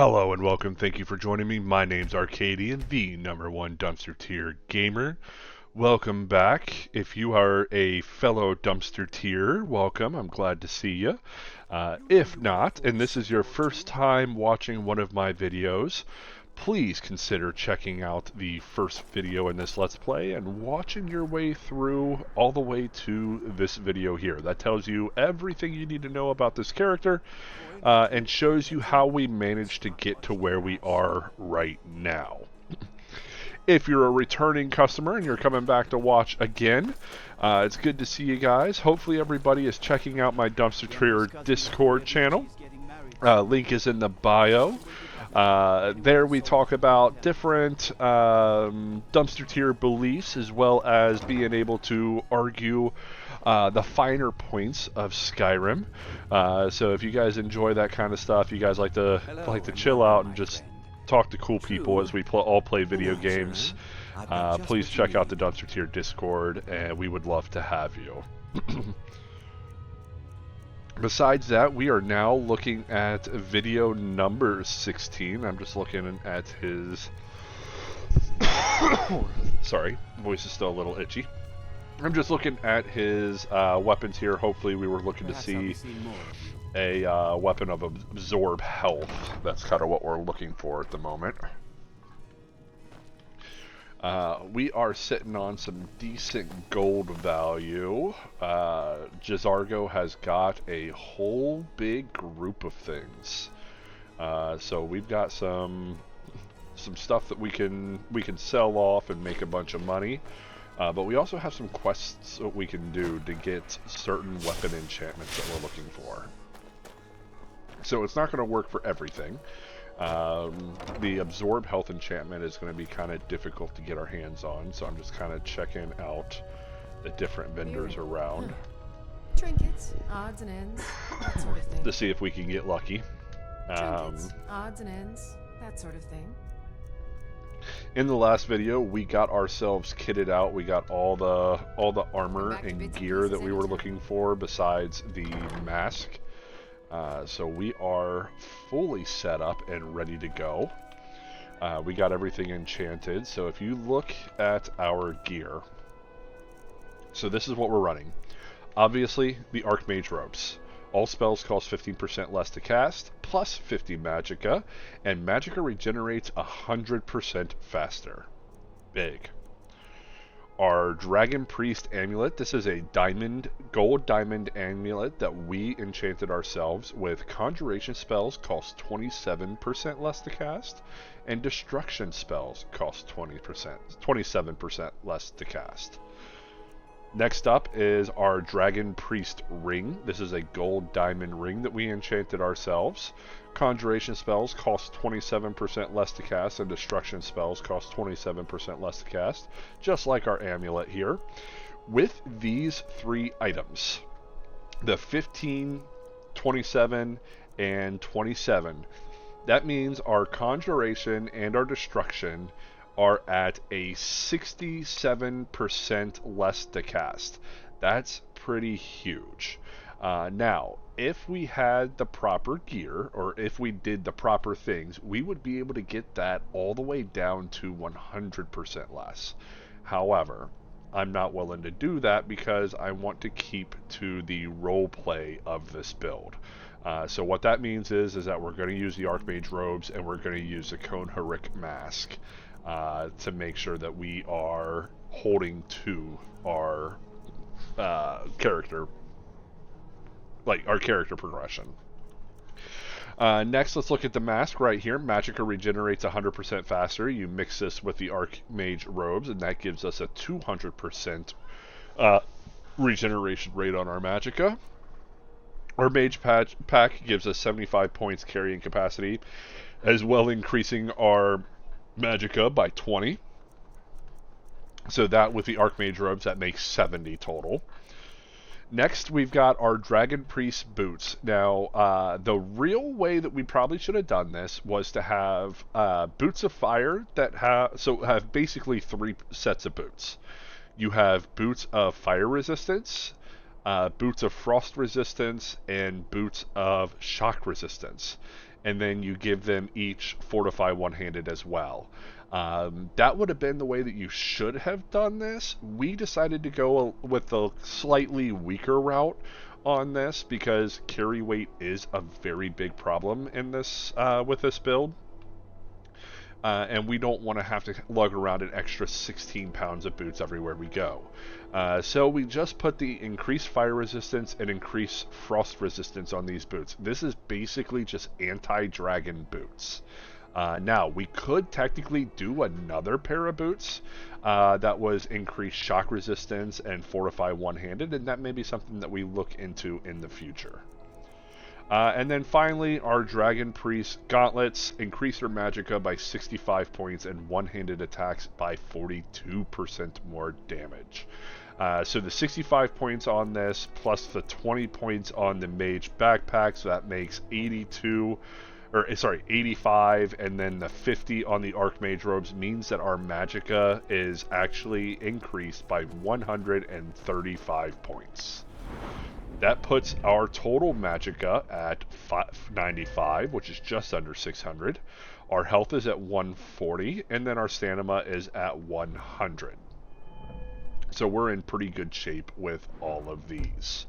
Hello and welcome. Thank you for joining me. My name's Arcadian, the #1 dumpster tier gamer. Welcome back. If you are a fellow dumpster tier, welcome. I'm glad to see you. If not, and this is your first time watching one of my videos, please consider checking out the first video in this Let's Play and watching your way through all the way to this video here. That tells you everything you need to know about this character and shows you how we managed to get to where we are right now. If you're a returning customer and you're coming back to watch again, it's good to see you guys. Hopefully everybody is checking out my Dumpster Tier Discord channel. Link is in the bio. There we talk about different dumpster tier beliefs, as well as being able to argue the finer points of Skyrim. So if you guys enjoy that kind of stuff, you guys like to chill out and just talk to cool people as we all play video games, please check out the Dumpster Tier Discord, and we would love to have you. Besides that, we are now looking at video number 16. I'm just looking at his... Sorry, voice is still a little itchy. I'm just looking at his weapons here. Hopefully we were looking to see a weapon of absorb health. That's kind of what we're looking for at the moment. We are sitting on some decent gold value. Jizargo has got a whole big group of things. So we've got some stuff that we can sell off and make a bunch of money. But we also have some quests that we can do to get certain weapon enchantments that we're looking for. So it's not going to work for everything. The absorb health enchantment is going to be kind of difficult to get our hands on, so I'm just kind of checking out the different vendors around. Trinkets, odds and ends, that sort of thing. To see if we can get lucky. Trinkets, odds and ends, that sort of thing. In the last video, we got ourselves kitted out. We got all the armor and gear that we were looking for, besides the mask. So we are fully set up and ready to go. We got everything enchanted. So if you look at our gear, so this is what we're running. Obviously, the Archmage robes. All spells cost 15% less to cast, plus 50 magicka, and magicka regenerates 100% faster. Big. Our Dragon Priest amulet. This is a gold diamond amulet that we enchanted ourselves with. Conjuration spells cost 27% less to cast, and destruction spells cost 27% less to cast. Next up is our Dragon Priest ring. This is a gold diamond ring that we enchanted ourselves. Conjuration spells cost 27% less to cast, and destruction spells cost 27% less to cast, just like our amulet here. With these three items, the 15, 27, and 27, that means our conjuration and our destruction are at a 67% less to cast. That's pretty huge. Now, if we had the proper gear, or if we did the proper things, we would be able to get that all the way down to 100% less. However, I'm not willing to do that because I want to keep to the role play of this build. So what that means is that we're going to use the Archmage robes, and we're going to use the Conheric mask to make sure that we are holding to our character, like our character progression. Next, let's look at the mask right here. Magicka regenerates 100% faster. You mix this with the Archmage robes, and that gives us a 200% regeneration rate on our Magicka. Our Mage pack gives us 75 points carrying capacity, as well increasing our Magicka by 20. So that with the Archmage robes, that makes 70 total. Next, we've got our Dragon Priest boots. Now, the real way that we probably should have done this was to have boots of fire that have basically three sets of boots. You have boots of fire resistance, boots of frost resistance, and boots of shock resistance. And then you give them each fortify one-handed as well. That would have been the way that you should have done this. We decided to go with the slightly weaker route on this because carry weight is a very big problem in this with this build. And we don't want to have to lug around an extra 16 pounds of boots everywhere we go. So we just put the increased fire resistance and increased frost resistance on these boots. This is basically just anti-dragon boots. Now, we could technically do another pair of boots that was increased shock resistance and fortify one-handed, and that may be something that we look into in the future. And then finally, our Dragon Priest gauntlets increase their magicka by 65 points and one-handed attacks by 42% more damage. So the 65 points on this, plus the 20 points on the mage backpack, so that makes 85, and then the 50 on the Archmage robes means that our magicka is actually increased by 135 points. That puts our total magicka at 95, which is just under 600. Our health is at 140, and then our stamina is at 100. So we're in pretty good shape with all of these.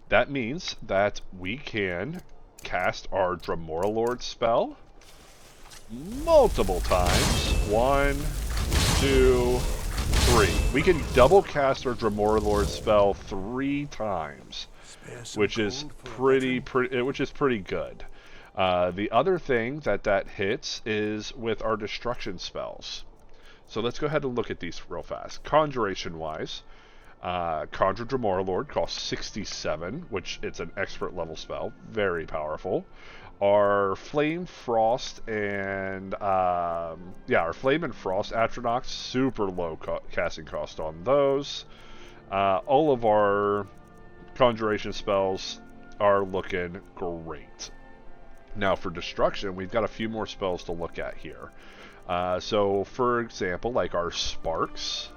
That means that we can cast our Dremora Lord spell multiple times. 1, 2, 3. We can double cast our Dremora Lord spell 3 times. Which is pretty good. The other thing that hits is with our destruction spells. So let's go ahead and look at these real fast. Conjuration wise, Conjure Dremora Lord costs 67, which it's an expert level spell, very powerful. Our Flame Frost and our Flame and Frost Atronachs, super low casting cost on those. All of our conjuration spells are looking great. Now for destruction, we've got a few more spells to look at here. So for example, like our sparks,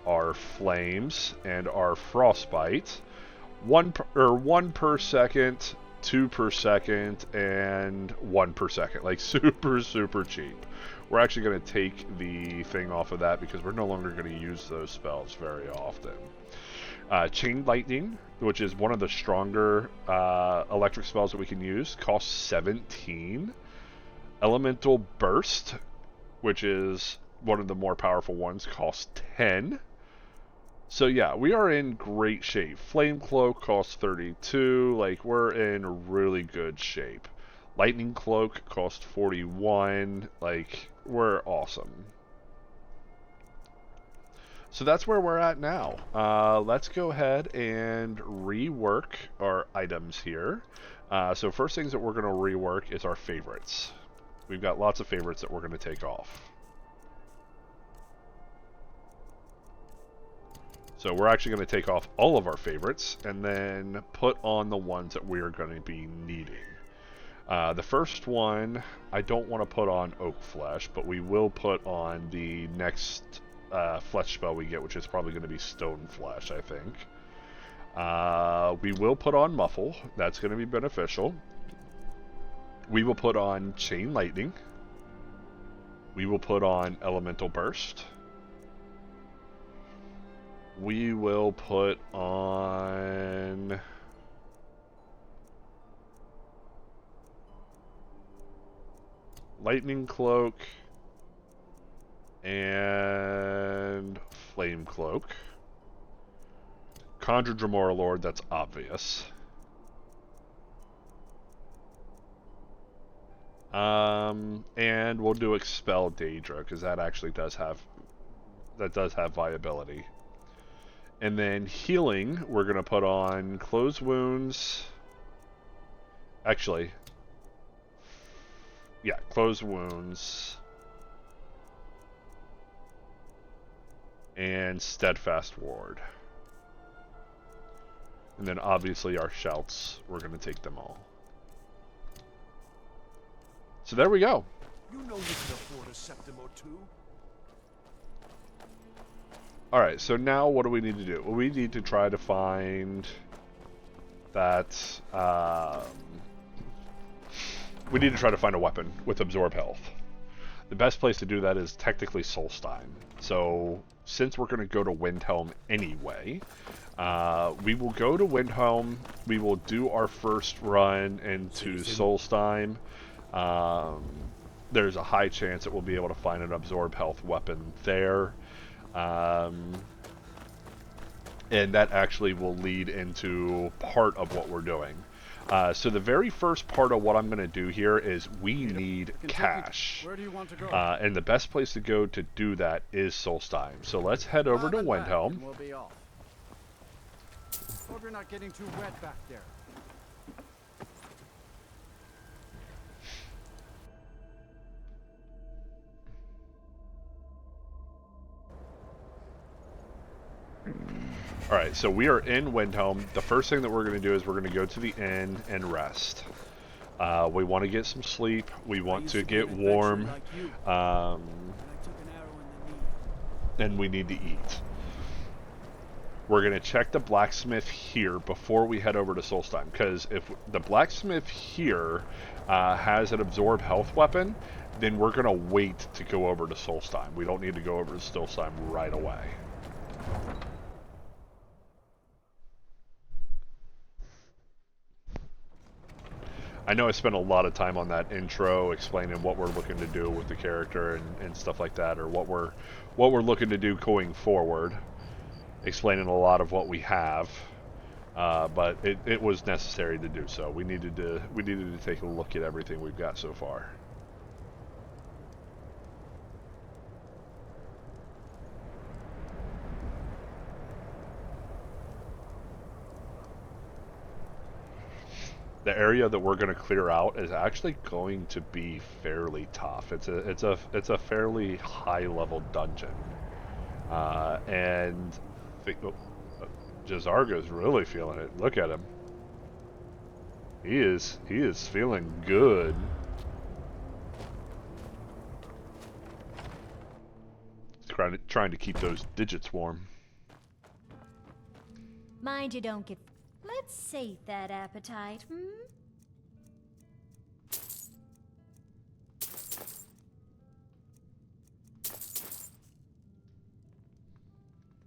our flames, and our frostbite, one per second, 2 per second, and 1 per second. Like super cheap. We're actually going to take the thing off of that because we're no longer going to use those spells very often. Chain Lightning, which is one of the stronger electric spells that we can use, costs 17. Elemental Burst, which is one of the more powerful ones, costs 10. So yeah, we are in great shape. Flame Cloak costs 32. Like, we're in really good shape. Lightning Cloak costs 41. Like, we're awesome. So that's where we're at now. Let's go ahead and rework our items here. So first things that we're going to rework is our favorites. We've got lots of favorites that we're going to take off. So we're actually going to take off all of our favorites and then put on the ones that we're going to be needing. The first one, I don't want to put on Oak Flesh, but we will put on the next flesh spell we get, which is probably going to be Stone Flesh, I think. We will put on Muffle. That's going to be beneficial. We will put on Chain Lightning. We will put on Elemental Burst. We will put on Lightning Cloak and Flame Cloak. Conjure Dremora Lord, that's obvious. And we'll do Expel Daedra, because that actually does have viability. And then healing, we're going to put on Close Wounds. Actually, yeah, Close Wounds. And Steadfast Ward. And then obviously our shouts, we're going to take them all. So there we go. You know you can afford a septim or two. Alright, so now what do we need to do? Well, we need to try to find that we need to try to find a weapon with absorb health. The best place to do that is technically Solstheim. So since we're going to go to Windhelm anyway, we will go to Windhelm. We will do our first run into Solstheim. There's a high chance that we'll be able to find an absorb health weapon there. And that actually will lead into part of what we're doing. So the very first part of what I'm going to do here is we need cash. Where do you want to go? And the best place to go to do that is Solstheim. So let's head over to Windhelm. We'll be off. Hope you're not getting too wet back there. Alright, so we are in Windhelm. The first thing that we're going to do is we're going to go to the inn and rest. We want to get some sleep. We want to get warm. And we need to eat. We're going to check the blacksmith here before we head over to Solstheim. Because if the blacksmith here has an absorb health weapon, then we're going to wait to go over to Solstheim. We don't need to go over to Solstheim right away. I know I spent a lot of time on that intro explaining what we're looking to do with the character and stuff like that, or what we're looking to do going forward, explaining a lot of what we have, but it was necessary to do so. We needed to take a look at everything we've got so far. The area that we're going to clear out is actually going to be fairly tough. It's a fairly high level dungeon, and Jazargo's really feeling it. Look at him. He is feeling good. He's trying to keep those digits warm. Mind you don't get... Let's sate that appetite,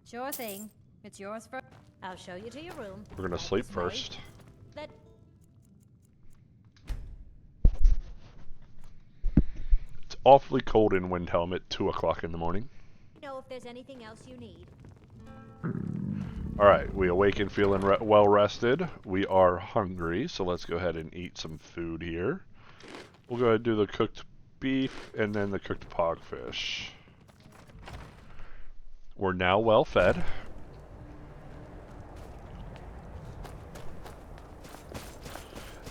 Sure thing. It's yours first. I'll show you to your room. We're gonna sleep first. It's awfully cold in Windhelm at 2 o'clock in the morning. Know if there's anything else you need. Alright, we awaken feeling well rested. We are hungry, so let's go ahead and eat some food here. We'll go ahead and do the cooked beef and then the cooked pogfish. We're now well fed.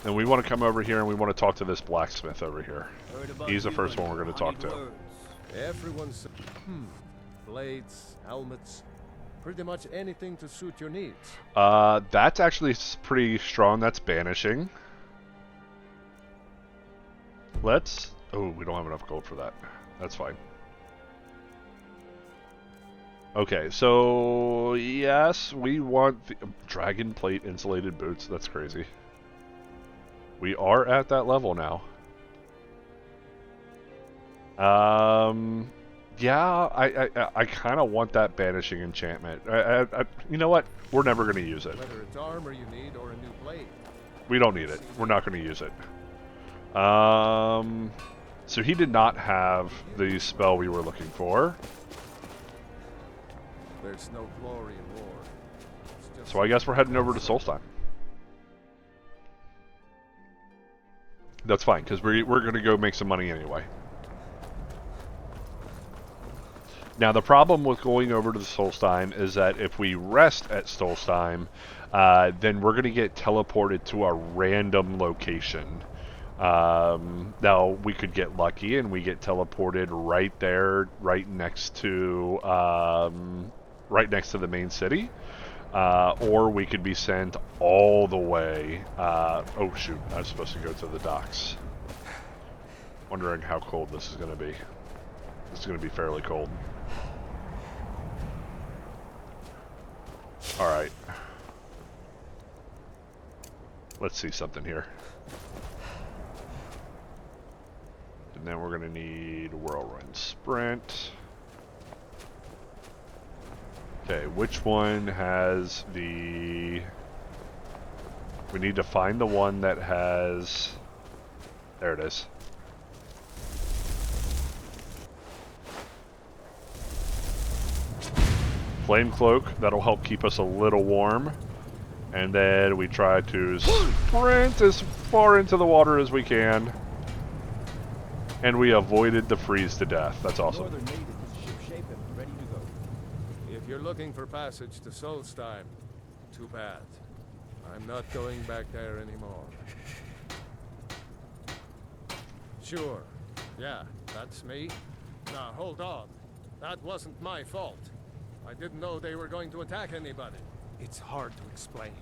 And we want to come over here and we want to talk to this blacksmith over here. He's the first one we're going to talk to. Everyone's blades, helmets, pretty much anything to suit your needs. That's actually pretty strong. That's banishing. Let's... Oh, we don't have enough gold for that. That's fine. Okay, so... Yes, we want the dragon plate insulated boots. That's crazy. We are at that level now. Yeah, I kind of want that banishing enchantment. You know what? We're never going to use it. Whether it's armor you need or a new blade. We don't need it. We're not going to use it. So he did not have the spell we were looking for. There's no glory in war. So I guess we're heading over to Solstheim. That's fine, because we're going to go make some money anyway. Now, the problem with going over to the Solstheim is that if we rest at Solstheim, then we're going to get teleported to a random location. Now, we could get lucky and we get teleported right there, right next to the main city. Or we could be sent all the way... oh, shoot. I was supposed to go to the docks. Wondering how cold this is going to be. This is going to be fairly cold. Alright. let's see something here. And then we're going to need Whirlwind Sprint. Okay, which one has the... We need to find the one that has... There it is. Flame Cloak, that'll help keep us a little warm. And then we try to sprint as far into the water as we can. And we avoided the freeze to death. That's awesome. Northern native is shipshape and ready to go. If you're looking for passage to Solstheim, too bad. I'm not going back there anymore. Sure. Yeah, that's me. Now, hold on. That wasn't my fault. I didn't know they were going to attack anybody. It's hard to explain.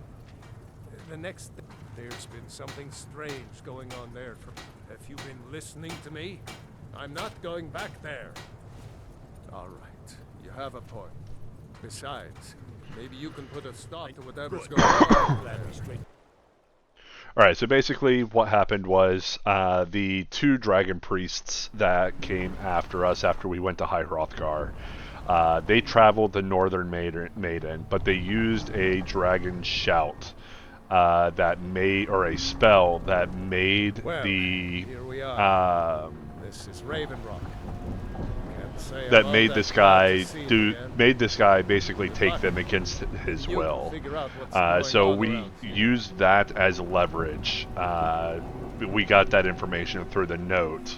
The next... There's been something strange going on there. Have you been listening to me? I'm not going back there. All right. You have a point. Besides, maybe you can put a stop to whatever's going on there. Alright, so basically what happened was the two dragon priests that came after us after we went to High Hrothgar, they traveled the Northern Maiden, but they used a dragon shout that made, or a spell that made the... Here we are. This is Raven Rock. That made this guy made this guy basically take them against his will. So we used that as leverage. We got that information through the note,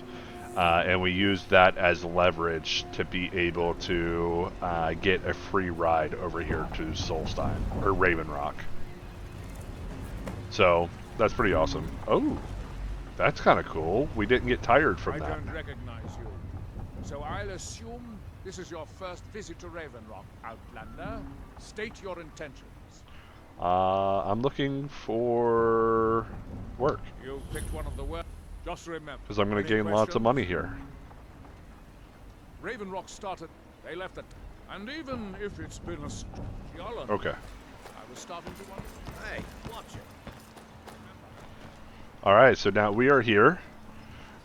and we used that as leverage to be able to get a free ride over here to Solstheim or Raven Rock. So that's pretty awesome. Oh, that's kind of cool. We didn't get tired from that. I don't recognize you. So I'll assume this is your first visit to Raven Rock, Outlander. State your intentions. I'm looking for work. You picked one of the worst. Just remember. Because I'm going to gain lots of money here. Raven Rock started. They left it. And even if it's been a y'all Okay. I was starting to wonder. Hey, watch it. Alright, so now we are here.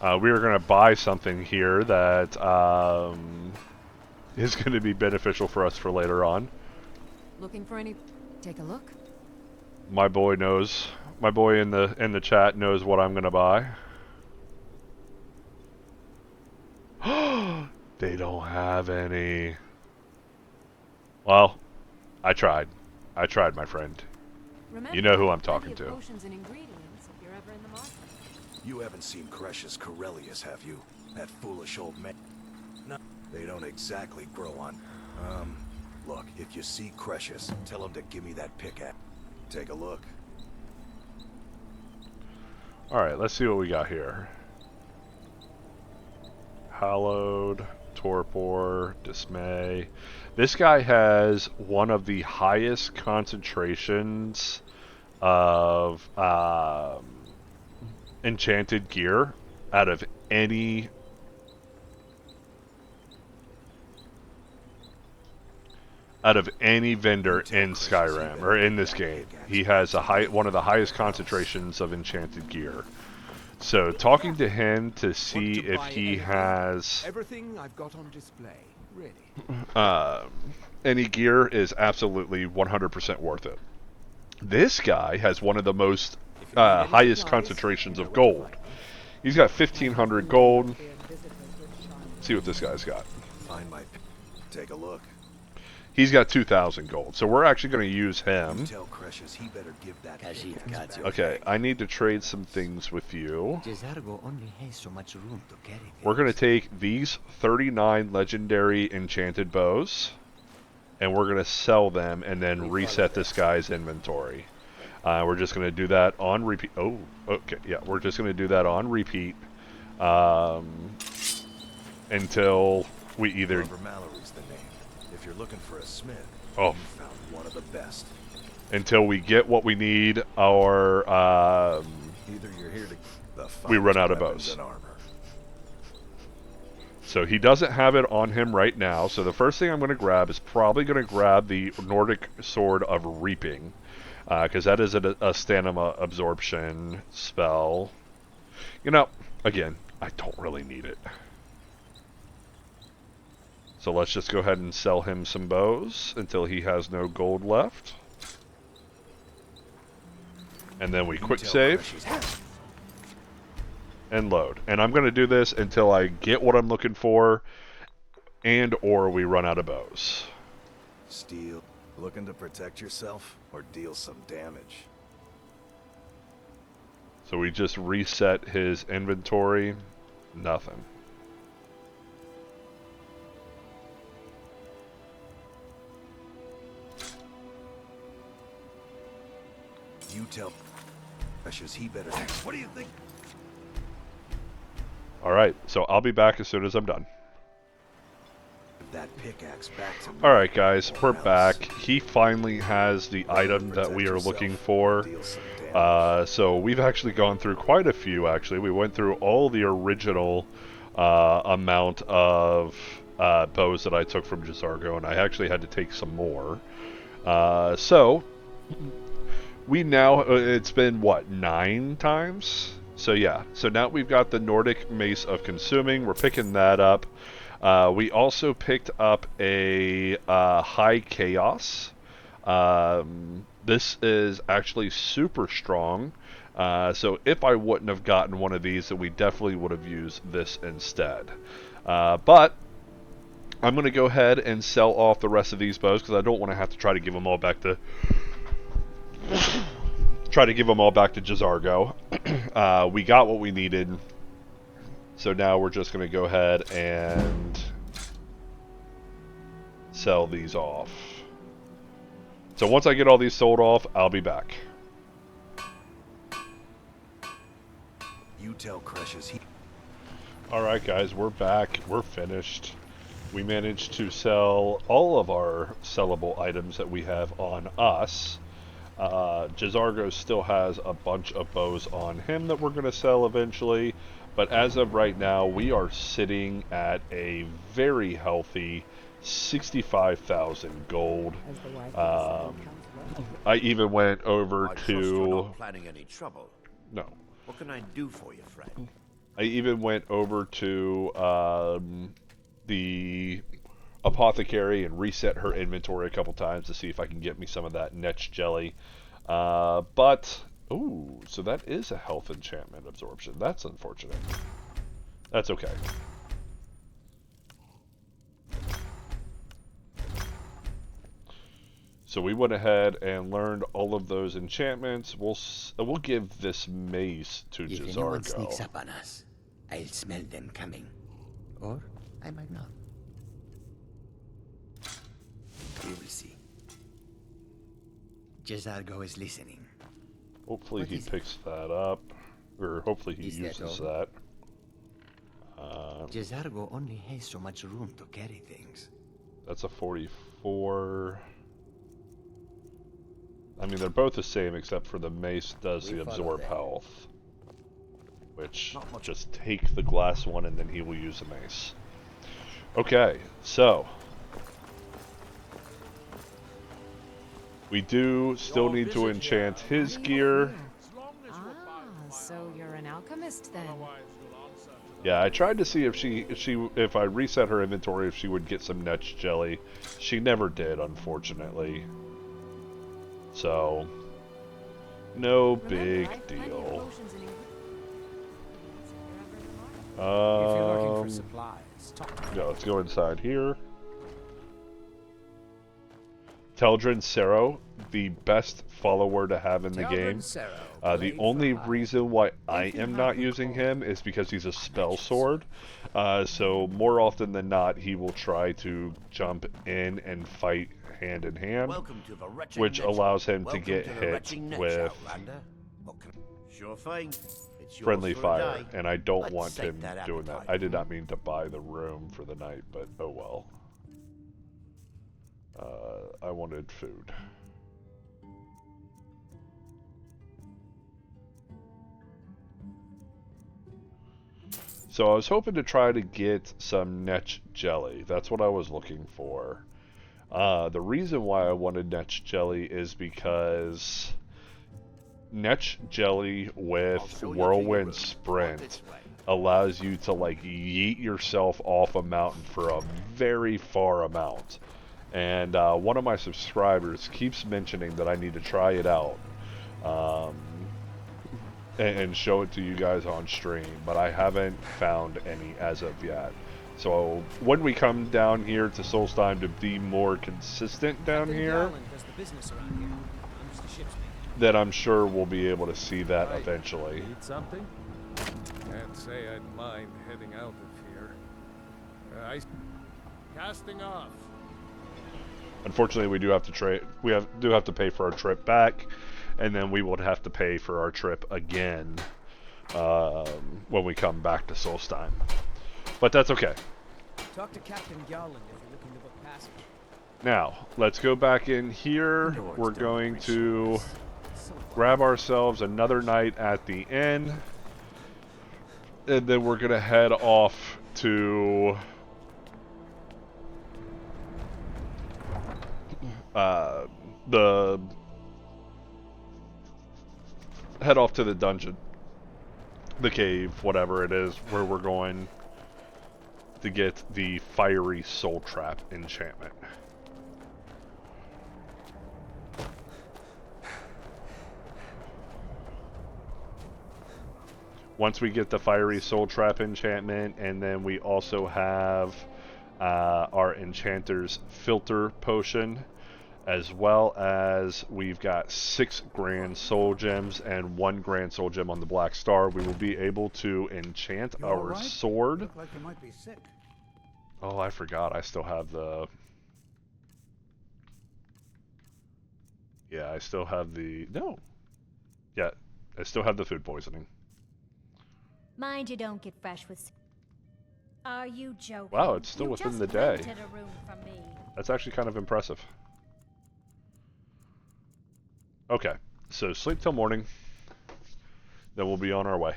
We are going to buy something here that is going to be beneficial for us for later on. Looking for any... Take a look. My boy knows. My boy in the chat knows what I'm going to buy. They don't have any. Well, I tried. I tried, my friend. Remember, You know who I'm talking plenty of to. Potions and ingredients if you're ever in the market. You haven't seen Crush's Corellius, have you? That foolish old man. No, they don't exactly grow on. Look, if you see Crush's, tell him to give me that pickaxe. Take a look. Alright, let's see what we got here. Hallowed, Torpor, Dismay. This guy has one of the highest concentrations of enchanted gear out of any vendor in Skyrim or in this game. He has one of the highest concentrations of enchanted gear. So talking to him to see if he has Everything I've got on display, really. any gear is absolutely 100% worth it. This guy has one of the most highest concentrations of gold. He's got 1,500 gold. Let's see what this guy's got. Find my take a look. He's got 2,000 gold, so we're actually going to use him. Tell Crush's he better give that pickaxe back. Okay, I need to trade some things with you. Desargo only has so much room to carry things. We're going to take these 39 legendary enchanted bows, and we're going to sell them and then reset this guy's inventory. We're just going to do that on repeat. Oh, okay, yeah, we're just going to do that on repeat until we either... Robert Mallory's the name. If you're looking for a smith, Oh. you found one of the best. Until we get what we need, our... Either you're here to the we run out of weapons bows. and armor. So he doesn't have it on him right now, so the first thing I'm going to grab is probably going to grab the Nordic Sword of Reaping. because that is a stamina absorption spell. You know, again, I don't really need it. So let's just go ahead and sell him some bows until he has no gold left. And then we quick save and load. And I'm going to do this until I get what I'm looking for and or we run out of bows. Steal. Looking to protect yourself or deal some damage? So we just reset his inventory. Nothing. You tell Precious he better. What do you think? Alright, so I'll be back as soon as I'm done. That pickaxe back to me. Alright guys, we're back. He finally has the item that we are looking for. So we've actually gone through quite a few actually. We went through all the original amount of bows that I took from Jazargo, and I actually had to take some more. So we now, it's been what, 9 times? So yeah, so now we've got the Nordic Mace of Consuming. We're picking that up. We also picked up a High Chaos. This is actually super strong. So if I wouldn't have gotten one of these, then we definitely would have used this instead. But I'm going to go ahead and sell off the rest of these bows because I don't want to have to try to give them all back to Jazargo. We got what we needed. So now we're just going to go ahead and sell these off. So once I get all these sold off, I'll be back. You tell Precious he. Alright guys, we're back. We're finished. We managed to sell all of our sellable items that we have on us. Jazargo still has a bunch of bows on him that we're going to sell eventually. But as of right now, we are sitting at a very healthy 65,000 gold. I even went over I trust you're to... not planning any trouble. No. What can I do for you, friend? I even went over to the apothecary and reset her inventory a couple times to see if I can get me some of that Netch jelly. But, ooh, so that is a health enchantment absorption. That's unfortunate. That's okay. So we went ahead and learned all of those enchantments. We'll give this mace to If anyone Jazargo. sneaks up on us, I'll smell them coming. Or I might not. We will see. Jazargo is listening. Hopefully What he is it? picks that up, or hopefully he Is that uses all? that. Jazargo only has so much room to carry things. That's a 44. I mean, they're both the same except for the mace does We the follow absorb them. health. Which, just take the glass one and then he will use the mace. Okay, so. We do still need to enchant his gear. Ah, so you're an alchemist then. Yeah, I tried to see if I reset her inventory if she would get some Netch jelly. She never did, unfortunately. So, no big deal. If you're looking for Um, supplies, talk to me. yeah, let's go inside here. Teldrin Sero, the best follower to have in the game. The only reason why I am not using him is because he's a spell sword. So more often than not, he will try to jump in and fight hand in hand, Welcome to the retching which niche. allows him to Welcome get the hit retching niche, with Outlander. What can- Sure thing. It's yours friendly for a fire, day. and I don't Let's want sate him that doing that. appetite. I did not mean to buy the room for the night, but oh well. I wanted food. So I was hoping to try to get some Netch jelly. That's what I was looking for. The reason why I wanted Netch Jelly is because Netch Jelly with Whirlwind Sprint allows you to like yeet yourself off a mountain for a very far amount. And one of my subscribers keeps mentioning that I need to try it out and show it to you guys on stream, but I haven't found any as of yet. So when we come down here to Solstheim to be more consistent down here, then I'm sure we'll be able to see that eventually. Need something? Can't say I'd mind heading out of here. Casting off. Unfortunately, we do have to do have to pay for our trip back, and then we would have to pay for our trip again when we come back to Solstheim. But that's okay. Talk to Captain Garland if you're looking to book passage. Now, let's go back in here. We're going to grab ourselves another night at the inn, and then we're going to head off to the dungeon, the cave, whatever it is, where we're going to get the fiery soul trap enchantment. Once we get the fiery soul trap enchantment, and then we also have our enchanter's filter potion, as well as we've got 6 grand soul gems and 1 grand soul gem on the black star, we will be able to enchant our sword. You look like you might be sick. Oh, I forgot. I still have the... Yeah, I still have the... No. Yeah, I still have the food poisoning. Mind you don't get fresh with... Are you joking? Wow, it's still within the day. Rented a room from me. That's actually kind of impressive. Okay, so sleep till morning, then we'll be on our way.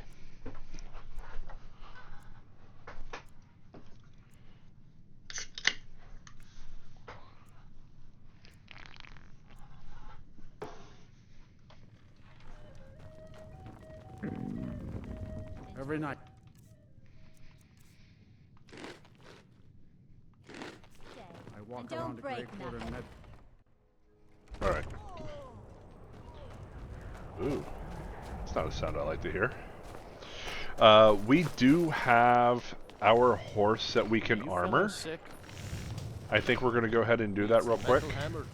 Every night. I walk And around the don't break Great Quarter nothing. Med. Alright. Ooh, that's not a sound I like to hear. We do have our horse that we can armor. Sick? I think we're going to go ahead and do that real quick. Hammer.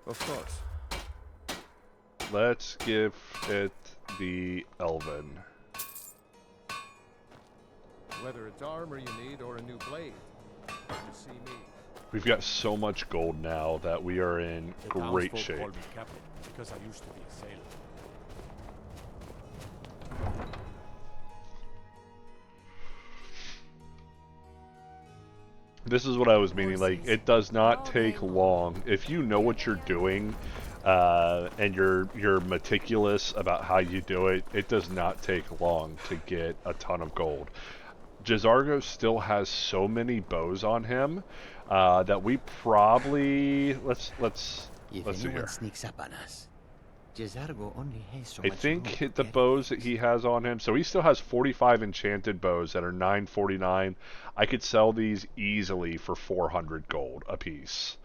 Of course. Let's give it the Elven. Whether it's armor you need or a new blade, you see me. We've got so much gold now that we are in great shape. Call me captain because I used to be a sailor. This is what I was meaning, like, it does not take long. If you know what you're doing, and you're meticulous about how you do it, it does not take long to get a ton of gold. J'zargo still has so many bows on him, that we probably... Let's see here. Sneaks up on us, J'zargo only has so I much think room the to bows that he has on him, so he still has 45 enchanted bows that are $9.49. I could sell these easily for 400 gold a piece.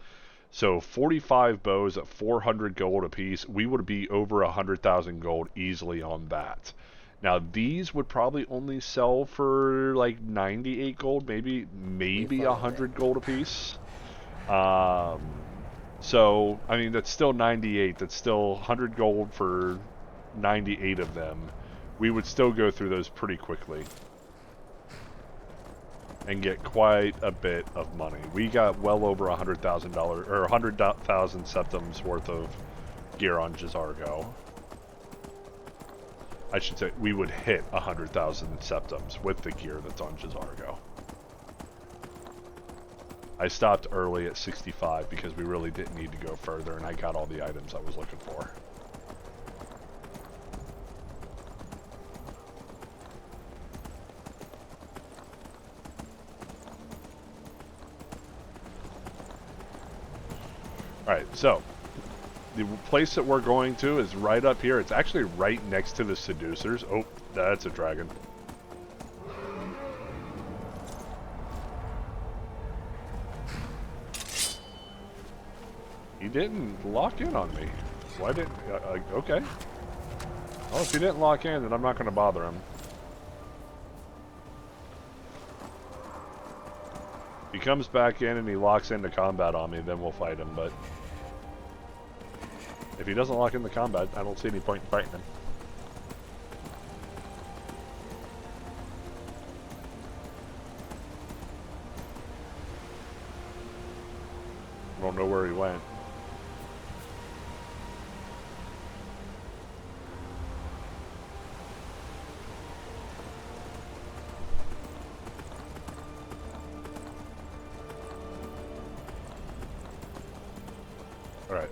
So 45 bows at 400 gold a piece, we would be over 100,000 gold easily on that. Now these would probably only sell for like 98 gold, maybe 100 gold a piece. So, I mean, that's still 98. That's still 100 gold for 98 of them. We would still go through those pretty quickly and get quite a bit of money. We got well over $100,000 or 100,000 septums worth of gear on J'zargo. I should say we would hit 100,000 septums with the gear that's on J'zargo. I stopped early at 65 because we really didn't need to go further, and I got all the items I was looking for. Alright, so the place that we're going to is right up here. It's actually right next to the seducers. Oh, that's a dragon. He didn't lock in on me. Why didn't... okay. Well, if he didn't lock in, then I'm not going to bother him. If he comes back in and he locks into combat on me, then we'll fight him, but... if he doesn't lock into combat, I don't see any point in fighting him. I don't know where he went. Alright.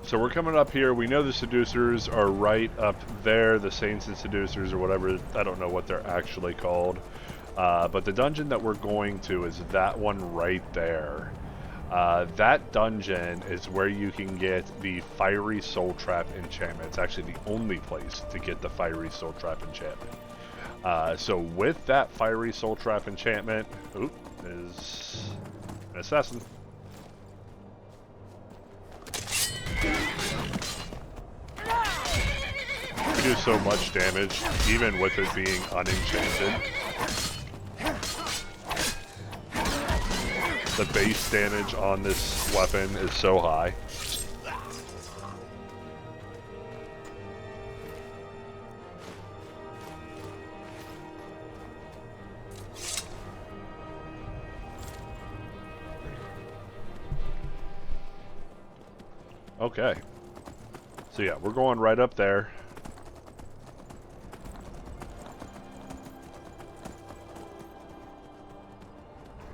So we're coming up here. We know the seducers are right up there. The saints and seducers or whatever. I don't know what they're actually called. But the dungeon that we're going to is that one right there. That dungeon is where you can get the Fiery Soul Trap enchantment. It's actually the only place to get the Fiery Soul Trap enchantment. So with that Fiery Soul Trap enchantment... oop, is an assassin. We do so much damage, even with it being unenchanted. The base damage on this weapon is so high. Okay. So yeah, we're going right up there.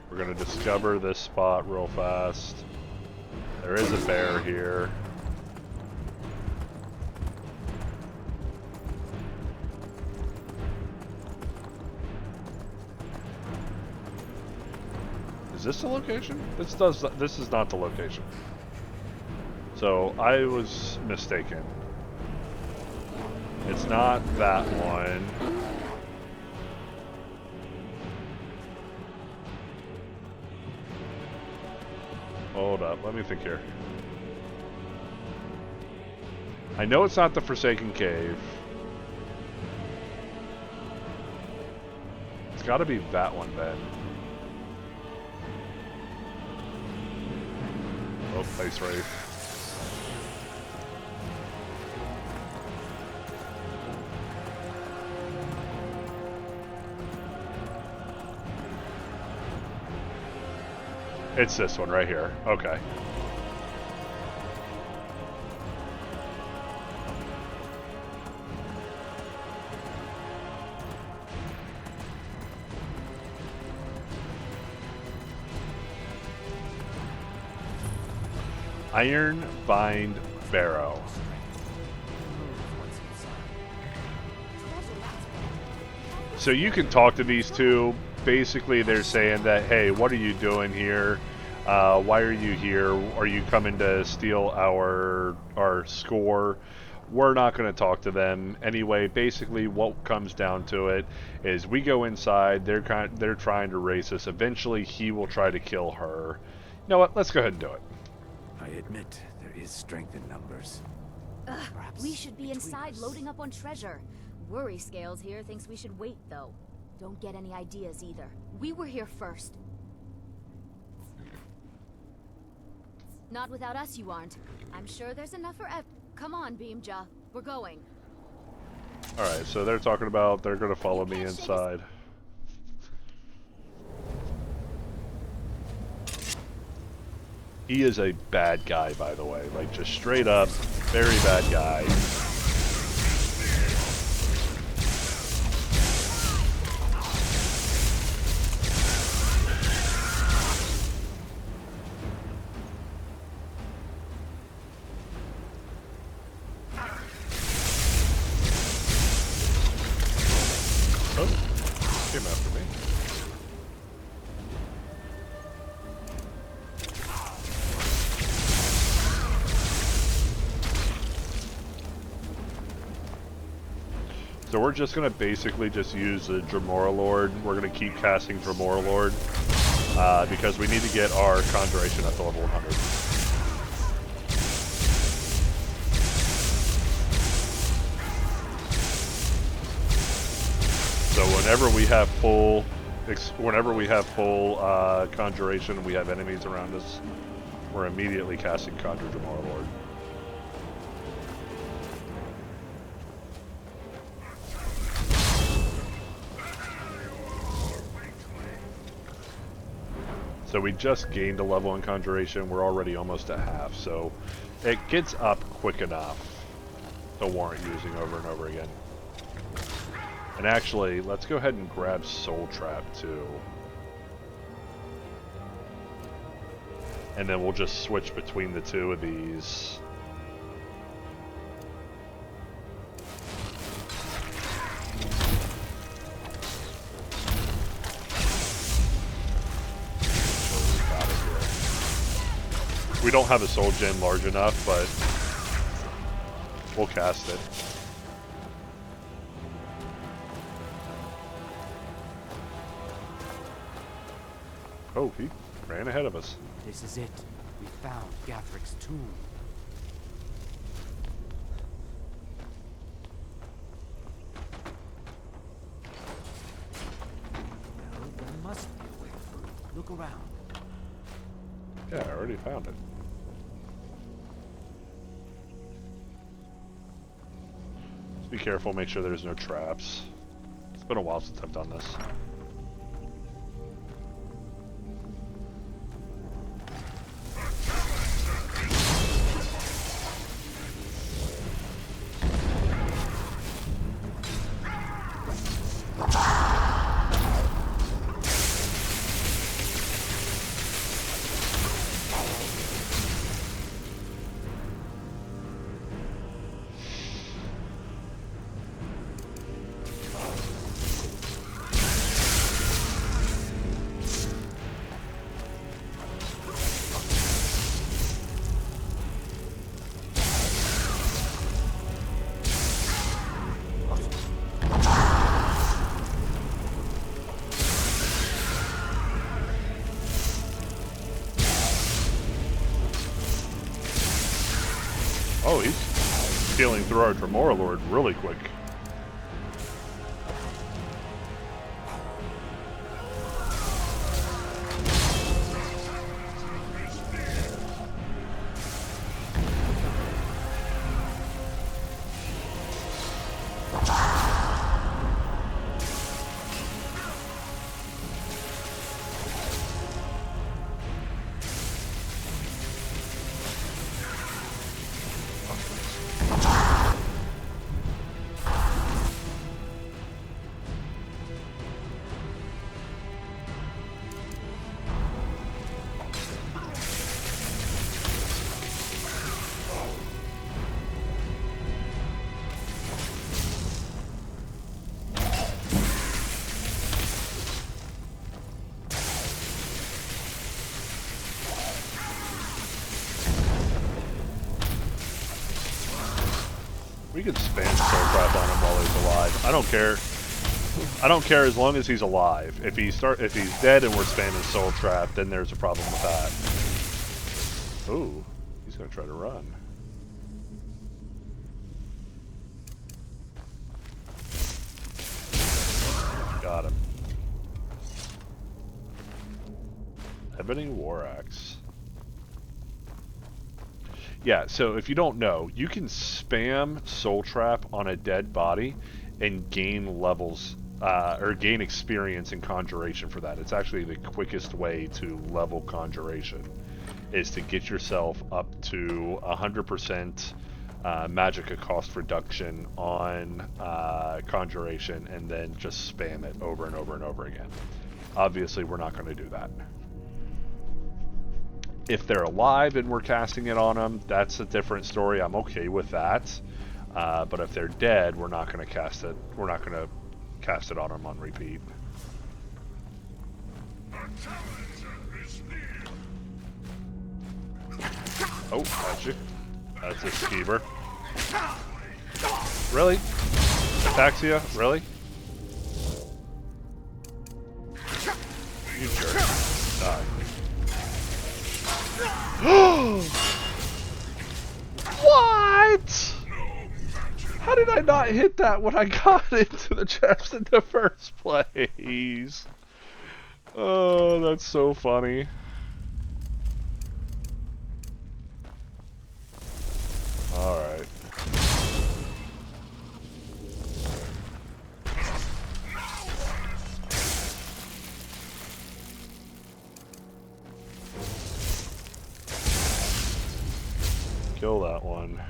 We're going to discover this spot real fast. There is a bear here. Is this the location? This is not the location. So I was mistaken. It's not that one. Hold up, let me think here. I know it's not the Forsaken Cave. It's got to be that one then. Oh, Place Wraith. It's this one right here. Okay. Iron Bind Barrow. So you can talk to these two. Basically, they're saying that, hey, what are you doing here? Why are you here? Are you coming to steal our score? We're not going to talk to them anyway. Basically, what comes down to it is we go inside. They're trying to race us. Eventually, he will try to kill her. You know what? Let's go ahead and do it. I admit there is strength in numbers. We should be inside loading up on treasure. Worry Scales here thinks we should wait, though. Don't get any ideas either. We were here first. Not without us, you aren't. I'm sure there's enough for Come on, Beamja. We're going. Alright, so they're talking about they're going to follow me inside. He is a bad guy, by the way. Like, just straight up, very bad guy. So we're just going to basically just use the Dremora Lord. We're going to keep casting Dremora Lord because we need to get our Conjuration up to level 100. So whenever we have full Conjuration and we have enemies around us, we're immediately casting Conjure Dremora Lord. So we just gained a level in Conjuration. We're already almost at half, so it gets up quick enough to warrant using over and over again. And actually, let's go ahead and grab Soul Trap too. And then we'll just switch between the two of these. We don't have a soul gem large enough, but we'll cast it. Oh, he ran ahead of us. This is it. We found Gathric's tomb. Well, there must be a way through. Look around. Yeah, I already found it. Just be careful, make sure there's no traps. It's been a while since I've done this. Oh, he's scaling through our Dremora Lord really quick. We could spam Soul Trap on him while he's alive. I don't care. I don't care as long as he's alive. If he's dead and we're spamming Soul Trap, then there's a problem with that. Ooh, he's gonna try to run. Got him. Ebony War Axe. Yeah, so if you don't know, you can spam Soul Trap on a dead body and gain levels, or gain experience in Conjuration for that. It's actually the quickest way to level Conjuration, is to get yourself up to 100% Magicka cost reduction on Conjuration, and then just spam it over and over and over again. Obviously, we're not going to do that. If they're alive and we're casting it on them, that's a different story. I'm okay with that. But if they're dead, we're not going to cast it. We're not going to cast it on them on repeat. Oh, that's you. That's a skeever. Really? Ataxia? Really? You jerk. Die. What? How did I not hit that when I got into the chest in the first place? Oh, that's so funny. Alright. Kill that one.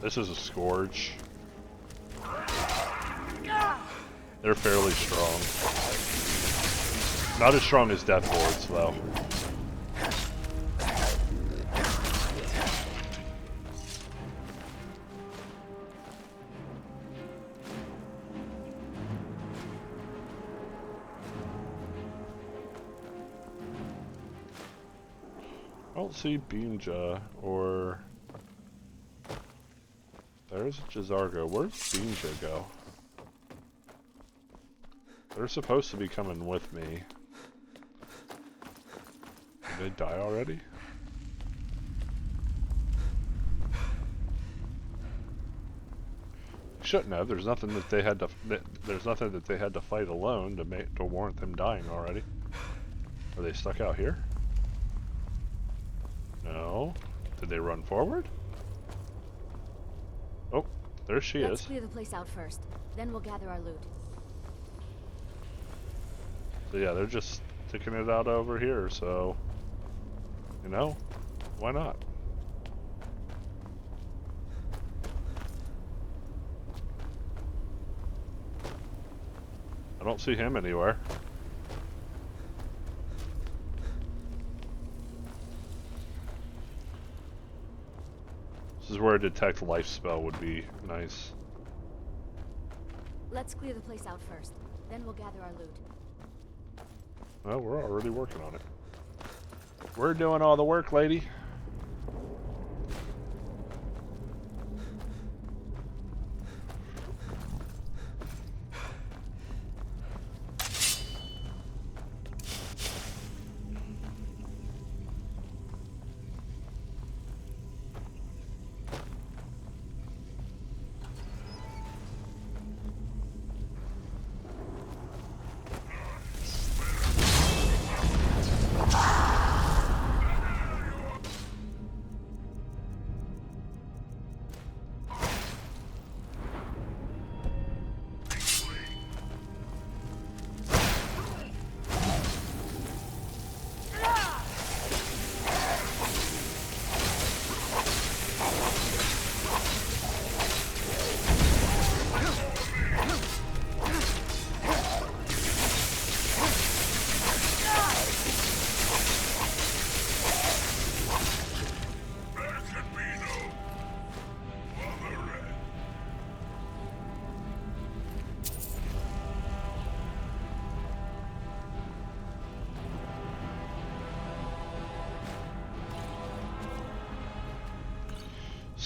This is a Scourge. They're fairly strong. Not as strong as Death Lords, though. I don't see Beamja or... There's Jazargo. Where'd Beamja go? They're supposed to be coming with me. Did they die already? Shouldn't have. There's nothing that they had to. There's nothing that they had to fight alone to warrant them dying already. Are they stuck out here? No. Did they run forward? Oh, there she is. Let's clear the place out first. Then we'll gather our loot. So yeah, they're just sticking it out over here, so... You know, why not? I don't see him anywhere. This is where a detect life spell would be nice. Let's clear the place out first. Then we'll gather our loot. Well, we're already working on it. We're doing all the work, lady.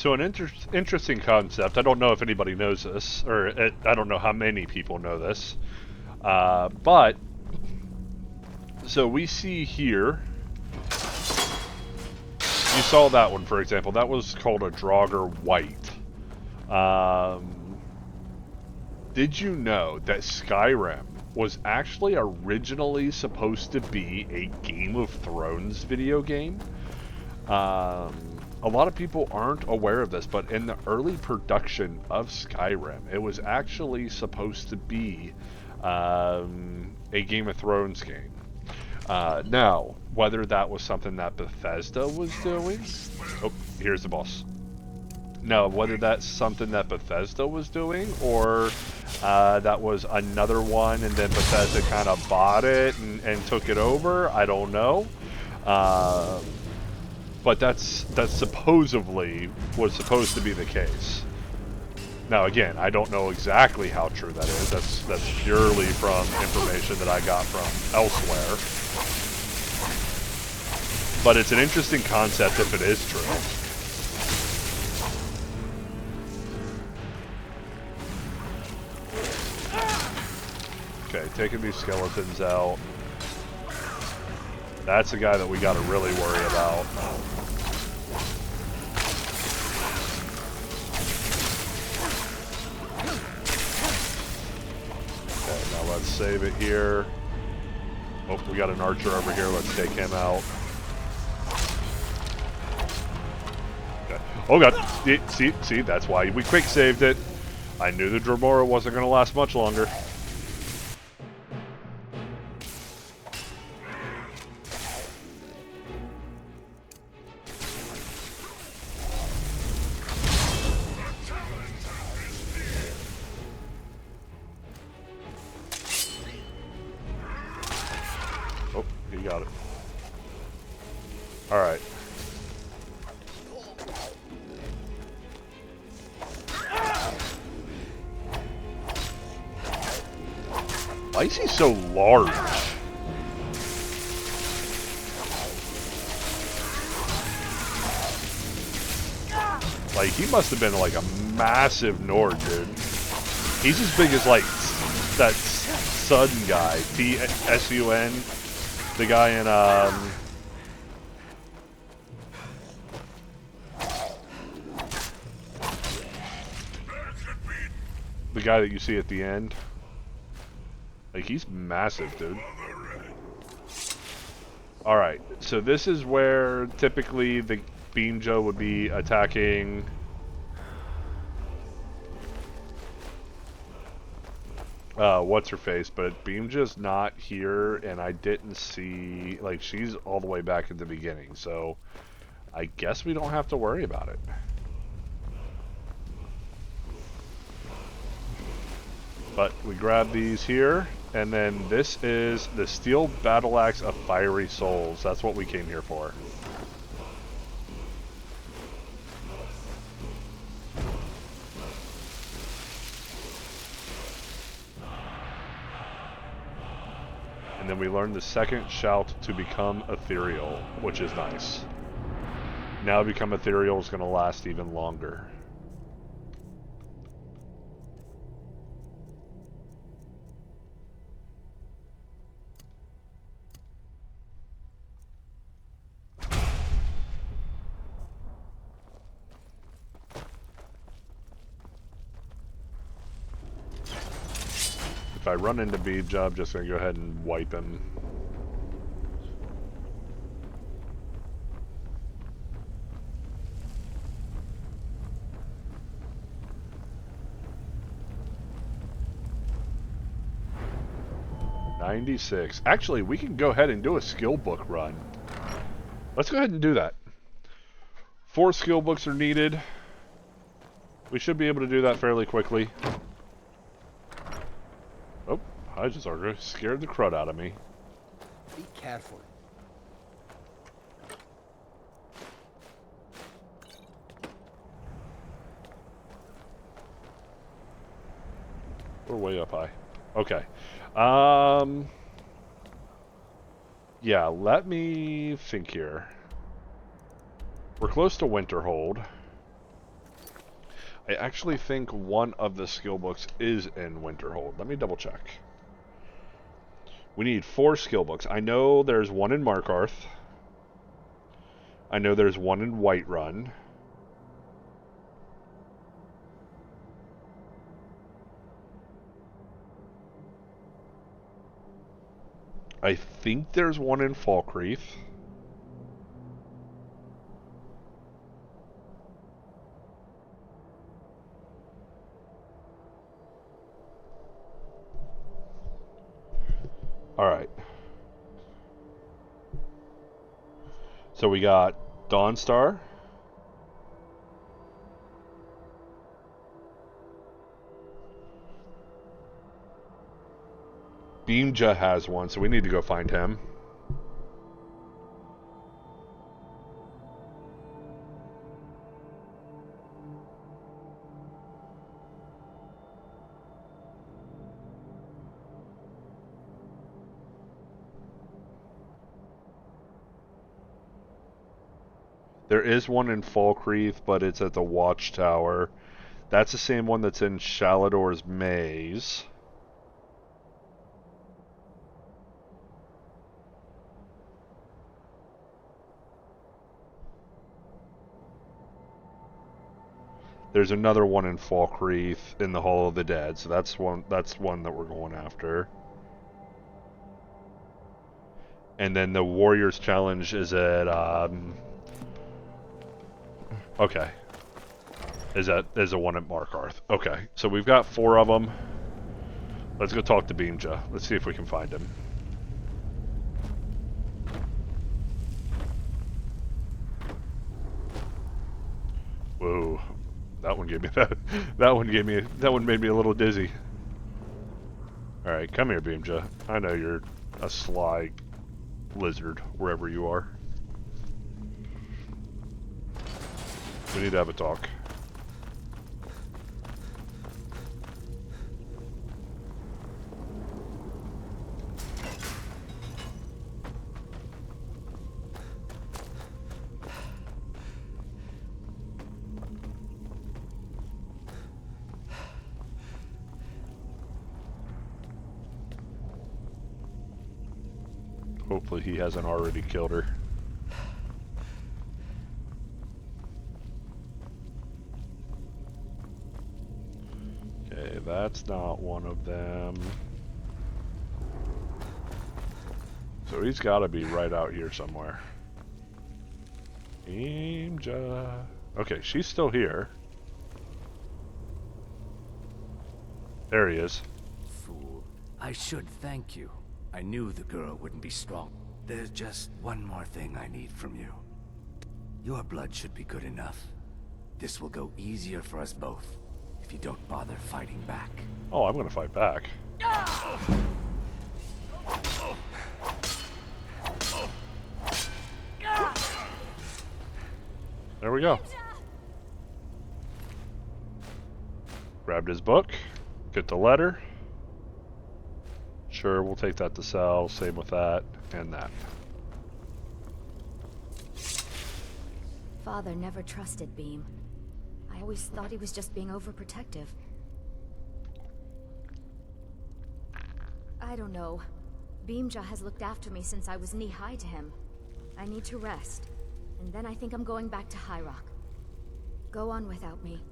So an interesting concept. I don't know if anybody knows this, or I don't know how many people know this. But so we see here. You saw that one, for example. That was called a Draugr White. Did you know that Skyrim was actually originally supposed to be a Game of Thrones video game? A lot of people aren't aware of this, but in the early production of Skyrim, it was actually supposed to be a Game of Thrones game. Now, whether that was something that Bethesda was doing... Oh, here's the boss. Now, whether that's something that Bethesda was doing, or that was another one and then Bethesda kind of bought it and took it over, I don't know. But that's supposedly was supposed to be the case. Now again, I don't know exactly how true that is. That's purely from information that I got from elsewhere. But it's an interesting concept if it is true. Okay, taking these skeletons out. That's the guy that we gotta really worry about. Okay, now let's save it here. Oh, we got an archer over here. Let's take him out. Okay. Oh god! See, that's why we quick saved it. I knew the Dremora wasn't gonna last much longer. Oh, he got it. Alright. Why is he so large? Like, he must have been like a massive Nord, dude. He's as big as like that Sun guy, T-S-U-N, the guy in the guy that you see at the end. Like, he's massive, dude. Alright, so this is where typically the Beam Joe would be attacking... what's-her-face, but Beam Joe's not here, and I didn't see... Like, she's all the way back at the beginning, so... I guess we don't have to worry about it. But we grab these here. And then this is the Steel Battle Axe of Fiery Souls. That's what we came here for. And then we learn the second shout to become ethereal, which is nice. Now become ethereal is going to last even longer. If I run into Beam Joe, I'm just going to go ahead and wipe him. $96. Actually, we can go ahead and do a skill book run. Let's go ahead and do that. 4 skill books are needed. We should be able to do that fairly quickly. Oh, I just scared the crud out of me. Be careful. We're way up high. Okay. Yeah, let me think here. We're close to Winterhold. I actually think one of the skill books is in Winterhold. Let me double check. We need 4 skill books. I know there's one in Markarth. I know there's one in Whiterun. I think there's one in Falkreath. Alright. So we got Dawnstar. Beamja has one, so we need to go find him. There is one in Falkreath, but it's at the Watchtower. That's the same one that's in Shalador's Maze. There's another one in Falkreath in the Hall of the Dead, so that's one that we're going after. And then the Warriors Challenge is at okay. Is a one at Markarth. Okay, so we've got 4 of them. Let's go talk to Beamja. Let's see if we can find him. Whoa, that one gave me that one made me a little dizzy. All right, come here, Beamja. I know you're a sly lizard wherever you are. We need to have a talk. Hopefully he hasn't already killed her. Okay, that's not one of them. So he's got to be right out here somewhere. Beamja. Okay, she's still here. There he is. Fool. I should thank you. I knew the girl wouldn't be strong. There's just one more thing I need from you. Your blood should be good enough. This will go easier for us both if you don't bother fighting back. Oh, I'm gonna fight back. There we go. Grabbed his book. Get the letter. Sure, we'll take that to sell. Same with that and that. Father never trusted Beam. I always thought he was just being overprotective. I don't know. Beamja has looked after me since I was knee-high to him. I need to rest. And then I think I'm going back to High Rock. Go on without me.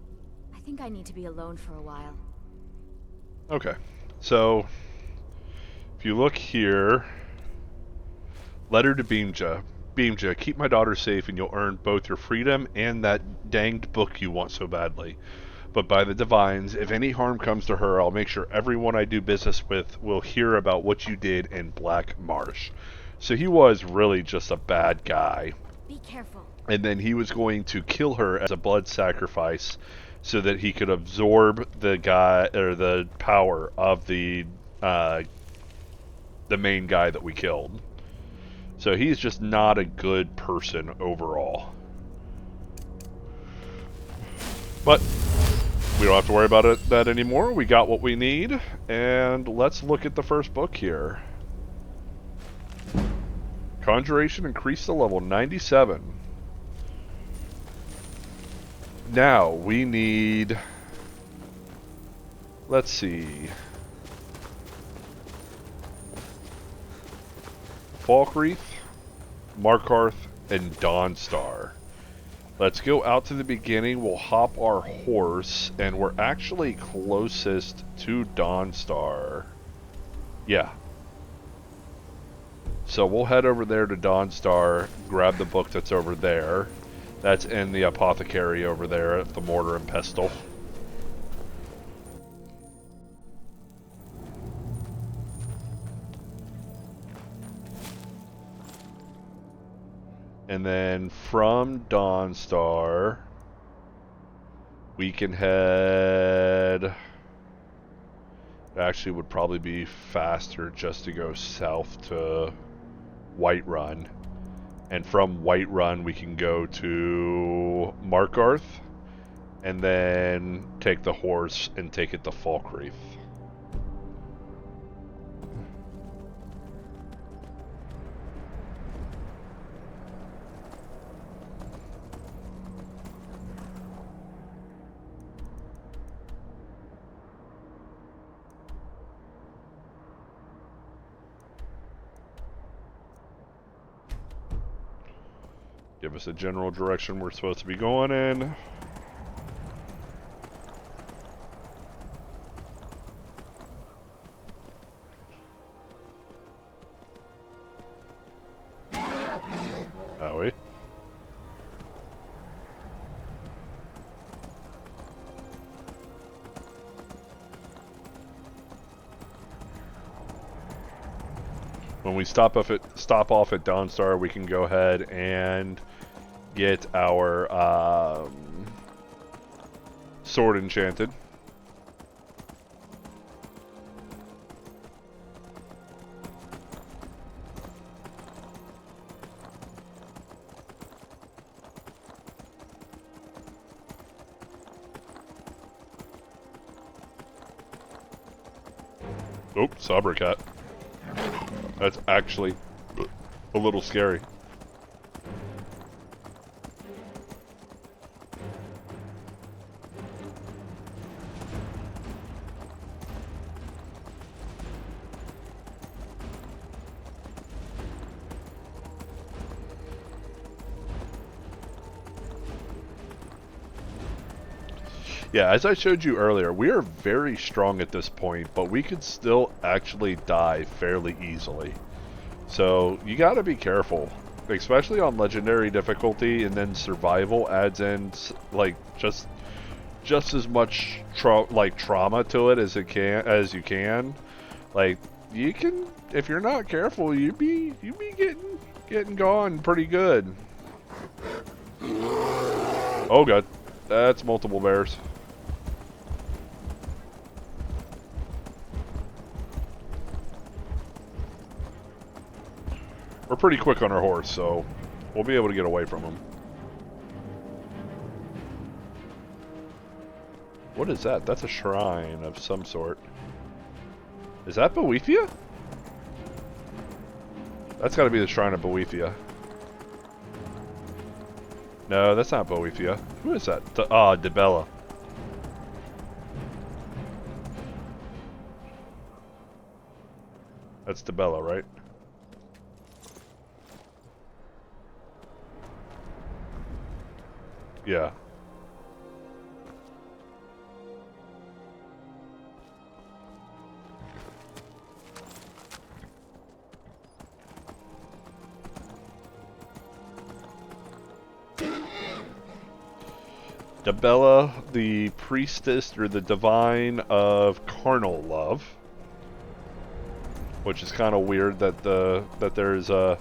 I think I need to be alone for a while. Okay, so if you look here, letter to Beamja. Beamja, keep my daughter safe and you'll earn both your freedom and that danged book you want so badly. But by the divines, if any harm comes to her, I'll make sure everyone I do business with will hear about what you did in Black Marsh. So he was really just a bad guy. Be careful. And then he was going to kill her as a blood sacrifice so that he could absorb the guy or the power of the main guy that we killed. So he's just not a good person overall. But we don't have to worry about that anymore. We got what we need. And let's look at the first book here. Conjuration increased to level 97. Now, we need... Let's see... Falkreath, Markarth, and Dawnstar. Let's go out to the beginning, we'll hop our horse, and we're actually closest to Dawnstar. Yeah. So we'll head over there to Dawnstar, grab the book that's over there. That's in the apothecary over there at the Mortar and Pestle. And then from Dawnstar, we can head... It actually would probably be faster just to go south to Whiterun. And from Whiterun, we can go to Markarth, and then take the horse and take it to Falkreath. Give us a general direction we're supposed to be going in. Owie. When we stop off at Dawnstar, we can go ahead and get our sword enchanted. Oh, Sabra Cat. That's actually a little scary. Yeah, as I showed you earlier, we are very strong at this point, but we could still actually die fairly easily. So, you gotta be careful. Especially on legendary difficulty, and then survival adds in, like, just as much trauma to it as you can. Like, you can, if you're not careful, you be getting gone pretty good. Oh god, that's multiple bears. We're pretty quick on our horse, so we'll be able to get away from them. What is that? That's a shrine of some sort. Is that Boethia? That's got to be the shrine of Boethia. No, that's not Boethia. Who is that? Dibella. That's Dibella, right? Yeah. Dibella, the priestess or the divine of carnal love, which is kind of weird that there's a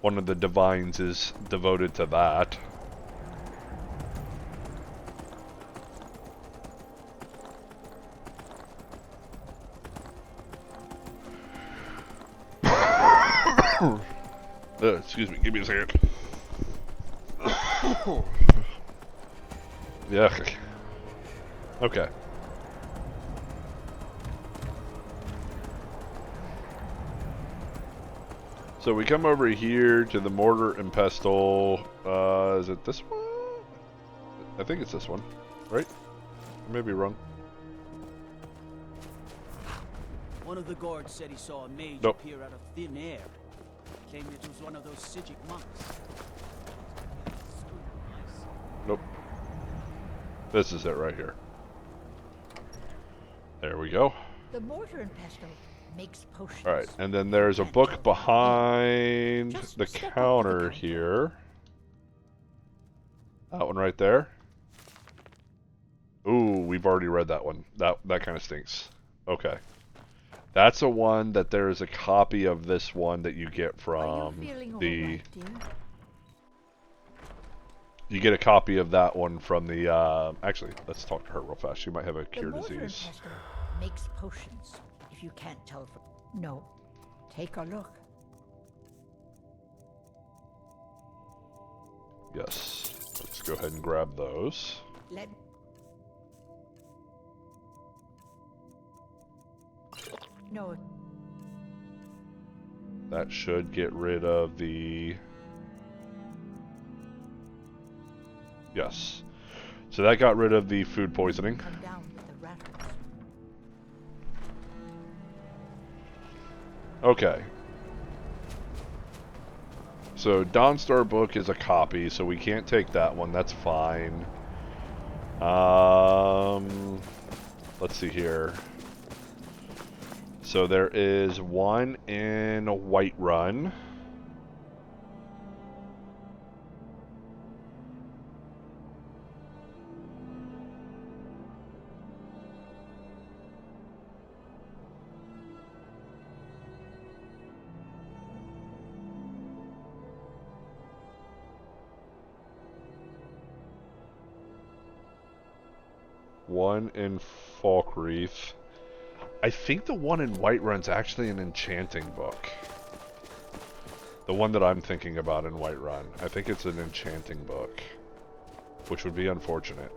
one of the divines is devoted to that. Excuse me, give me a second. Yeah. Okay. So we come over here to the Mortar and Pestle. Is it this one? think it's this one, right? I may be wrong. One of the guards said he saw a mage Nope. appear out of thin air. Claimed it was one of those Sijic monks. Nope. This is it right here. There we go. The mortar and pestle makes potions. Alright, and then there's a book behind the counter here. That one right there. Ooh, we've already read that one. That kind of stinks. Okay. That's a one that there is a copy of this one that you get from the... You get a copy of that one from the, actually, let's talk to her real fast. She might have a cure disease. Makes potions, if you can't tell from... No. Take a look. Yes. Let's go ahead and grab those. Let... No. That should get rid of the... Yes. So that got rid of the food poisoning. Come down with the rattles. Okay. So Dawnstar book is a copy, so we can't take that one. That's fine. Let's see here. So there is one in Whiterun. One in Falkreath. I think the one in Whiterun's actually an enchanting book. The one that I'm thinking about in Whiterun. I think it's an enchanting book. Which would be unfortunate.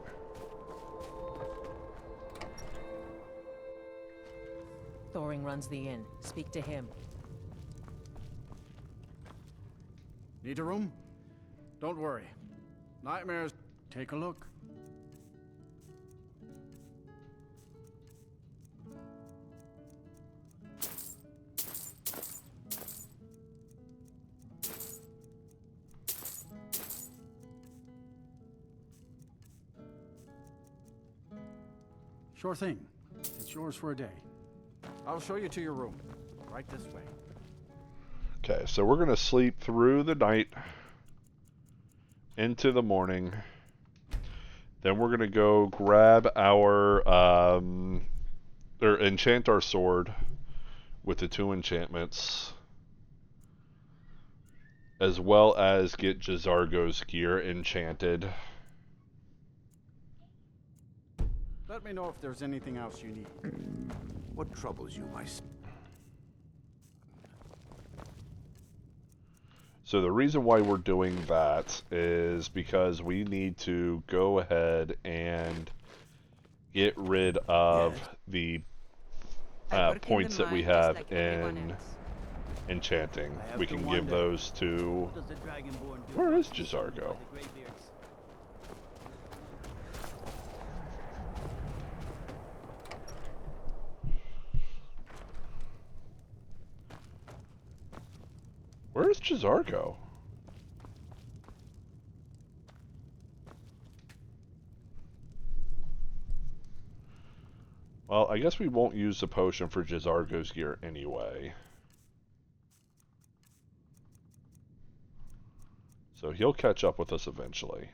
Thoring runs the inn. Speak to him. Need a room? Don't worry. Nightmares, take a look. Sure thing. It's yours for a day. I'll show you to your room. Right this way. Okay, so we're going to sleep through the night into the morning. Then we're going to go grab our, or enchant our sword with the 2 enchantments. As well as get J'zargo's gear enchanted. Let me know if there's anything else you need. What troubles you, my son? So the reason why we're doing that is because we need to go ahead and get rid of the points that we have in enchanting. We can give those to... Where is J'zargo? Where is J'zargo? Well, I guess we won't use the potion for J'zargo's gear anyway. So he'll catch up with us eventually.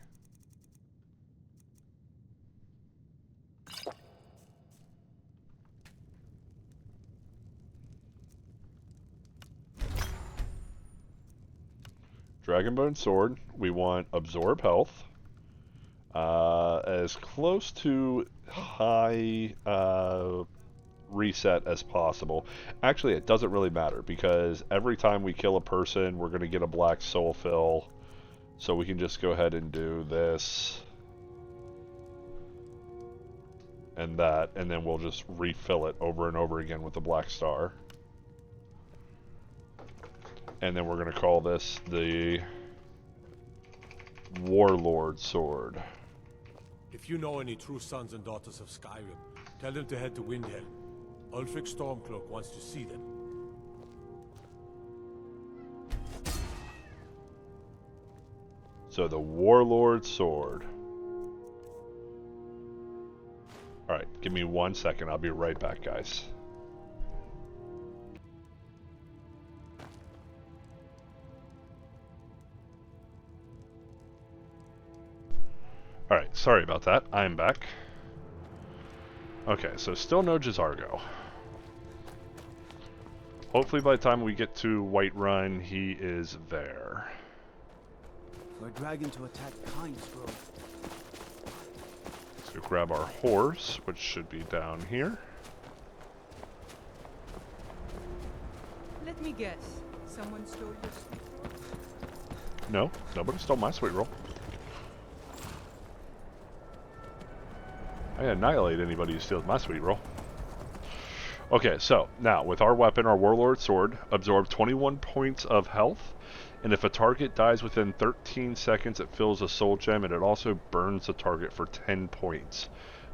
Dragonbone Sword, we want Absorb Health. As close to high reset as possible. Actually, it doesn't really matter because every time we kill a person, we're going to get a black soul fill. So we can just go ahead and do this. And that, and then we'll just refill it over and over again with the black star. And then we're going to call this the Warlord Sword. If you know any true sons and daughters of Skyrim, tell them to head to Windhelm. Ulfric Stormcloak wants to see them. So the Warlord Sword. Alright, give me 1 second. I'll be right back, guys. Alright, sorry about that. I'm back. Okay, so still no J'zargo. Hopefully by the time we get to Whiterun, he is there. For a dragon to attack Pines Grove. So grab our horse, which should be down here. Let me guess. Someone stole your sweet roll? No, nobody stole my sweet roll. I annihilate anybody who steals my sweet roll. Okay, so now with our weapon, our Warlord Sword, absorb 21 points of health, and if a target dies within 13 seconds, it fills a soul gem, and it also burns the target for 10 points.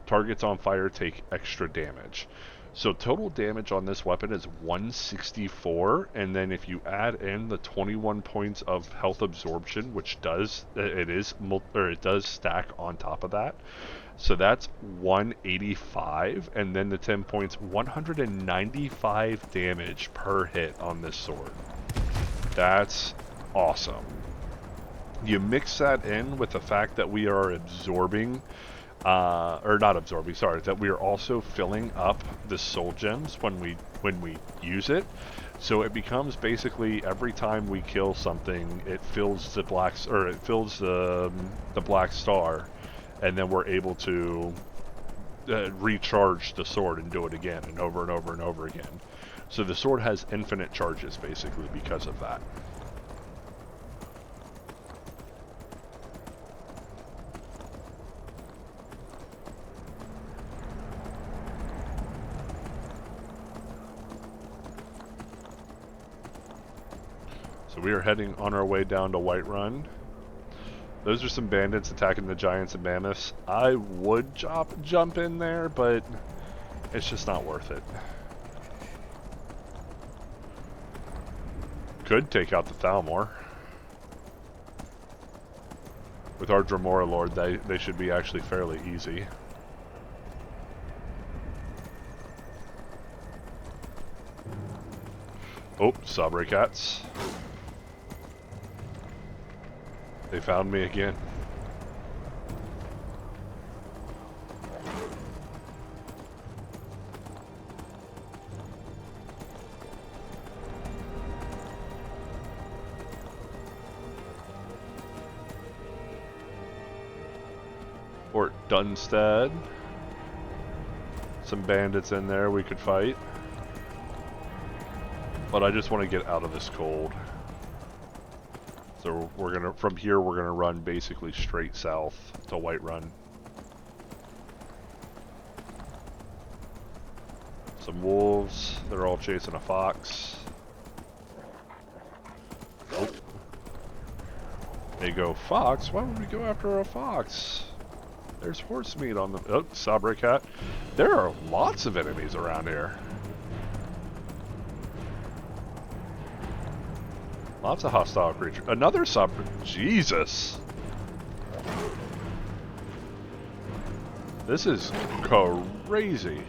Targets on fire take extra damage. So total damage on this weapon is 164, and then if you add in the 21 points of health absorption, which does stack on top of that. So that's 185, and then the 10 points, 195 damage per hit on this sword. That's awesome. You mix that in with the fact that we are absorbing, or not absorbing, sorry, that we are also filling up the soul gems when we use it. So it becomes basically every time we kill something, it fills the black star, and then we're able to recharge the sword and do it again and over and over and over again. So the sword has infinite charges basically because of that. So we are heading on our way down to Whiterun. Those are some bandits attacking the giants and mammoths. I would jump in there, but it's just not worth it. Could take out the Thalmor. With our Dremora Lord, they should be actually fairly easy. Oh, Sabre Cats. They found me again. Fort Dunstead. Some bandits in there we could fight. But I just want to get out of this cold. So from here we're gonna run basically straight south to Whiterun. Some wolves, they're all chasing a fox. Oh. They go, fox? Why would we go after a fox? There's horse meat on the... Oh, Sabre Cat. There are lots of enemies around here. Lots of hostile creatures. Another Sabre... Jesus! This is crazy.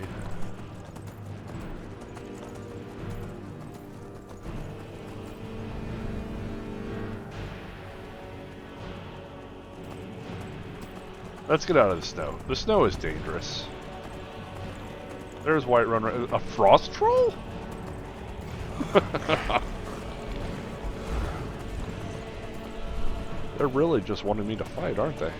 Let's get out of the snow. The snow is dangerous. There's Whiterun. A frost troll? They're really just wanting me to fight, aren't they?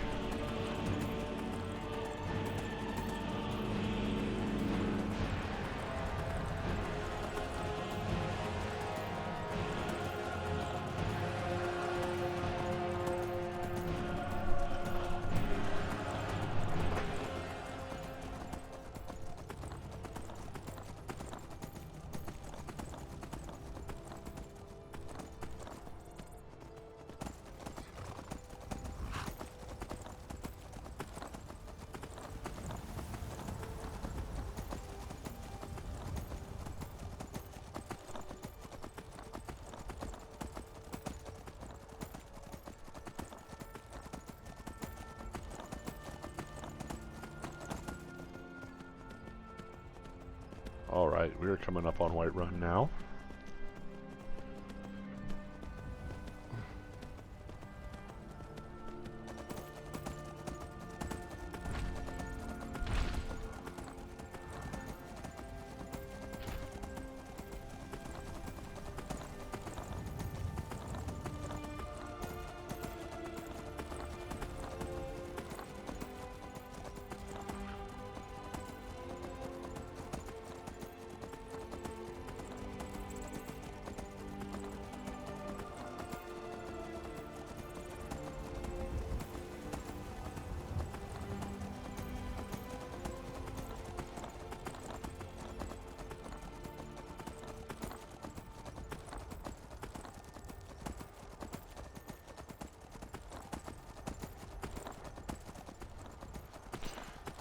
Alright, we're coming up on Whiterun now.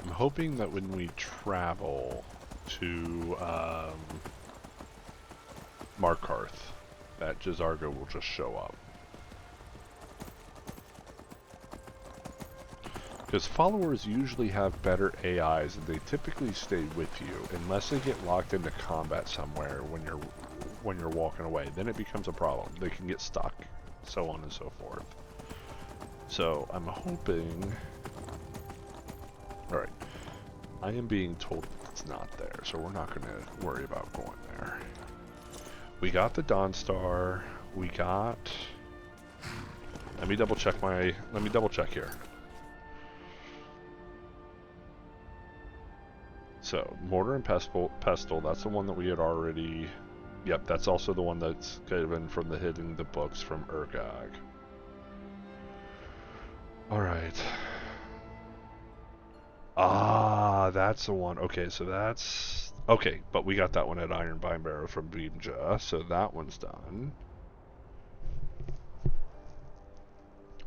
I'm hoping that when we travel to Markarth, that Jizargo will just show up. Because followers usually have better AIs and they typically stay with you unless they get locked into combat somewhere when you're walking away. Then it becomes a problem. They can get stuck, so on and so forth. So I'm hoping. Alright. I am being told it's not there, so we're not going to worry about going there. We got the Dawnstar. We got... Let me double check here. So, Mortar and Pestle, that's the one that we had already... Yep, that's also the one that's given from the Hidden the Books from Urgag. Alright. Ah, that's the one. Okay, so that's... Okay, but we got that one at Ironbind Barrow from Beamja, so that one's done.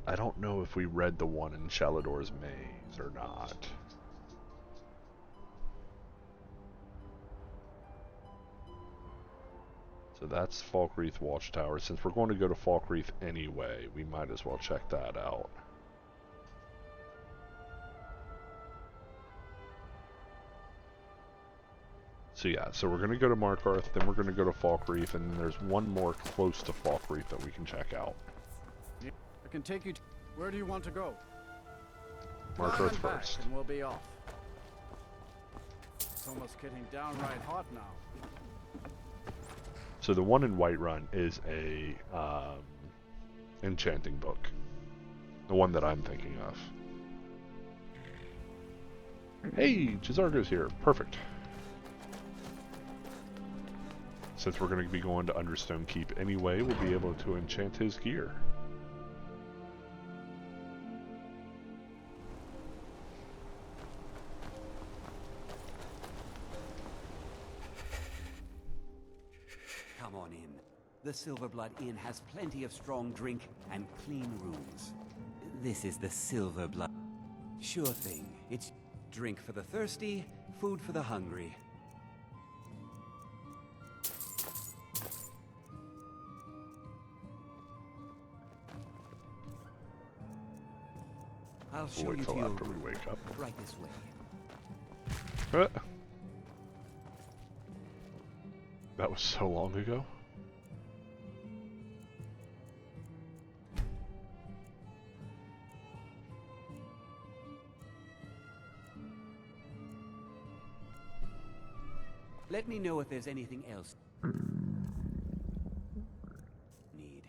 I don't know if we read the one in Shalador's Maze or not. So that's Falkreath Watchtower. Since we're going to go to Falkreath anyway, we might as well check that out. So yeah, so we're going to go to Markarth, then we're going to go to Falkreath, and then there's one more close to Falkreath that we can check out. I can take you to... Where do you want to go? Markarth first. And we'll be off. It's almost getting downright hot now. So the one in Whiterun is a Enchanting book. The one that I'm thinking of. Hey, Jizargo's here. Perfect. Since we're going to be going to Understone Keep anyway, we'll be able to enchant his gear. Come on in. The Silverblood Inn has plenty of strong drink and clean rooms. This is the Silverblood. Sure thing. It's drink for the thirsty, food for the hungry. I'll show you to your after we wake up. Right this way. That was so long ago. Let me know if there's anything else. Need.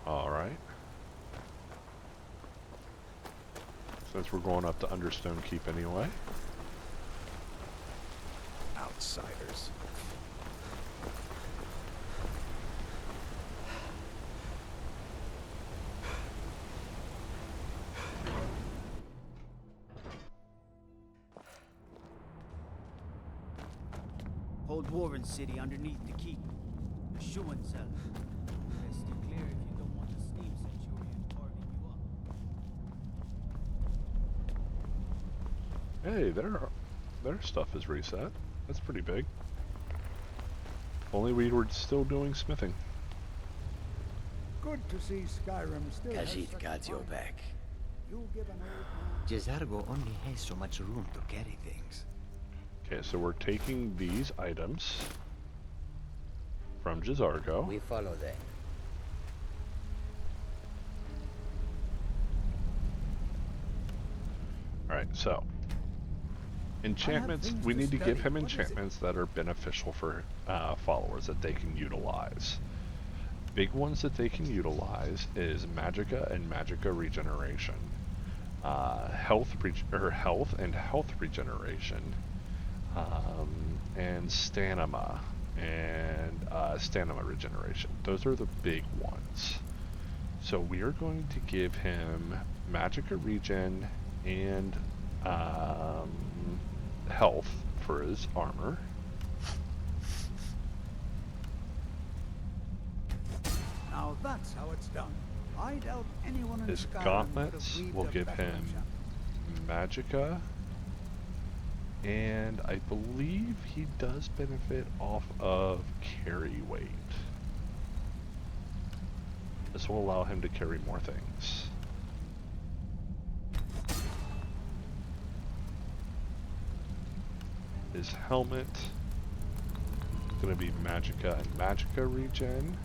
Alright. Since we're going up to Understone Keep anyway. Outsiders. Old Dwarven city underneath the keep. The shoeing cell. Best steer clear if you don't want the steam centurion carving you up. Hey, their stuff is reset. That's pretty big. only we were still doing smithing. Good to see Skyrim still has Khajiit such got your fine- back. You give an old Jezargo only has so much room to carry things. Okay, so we're taking these items from Jezargo. We follow them. Alright, so enchantments, we need to give him enchantments that are beneficial for followers that they can utilize. Big ones that they can utilize is Magicka and Magicka Regeneration. Health and health regeneration. And stamina and stamina regeneration. Those are the big ones. So we are going to give him Magicka Regen and health for his armor. Now that's how it's done. I doubt anyone in His Skyrim gauntlets could have will weaved a give better him enchantment. Magicka, and I believe he does benefit off of carry weight. This will allow him to carry more things. His helmet is going to be Magicka and Magicka Regen.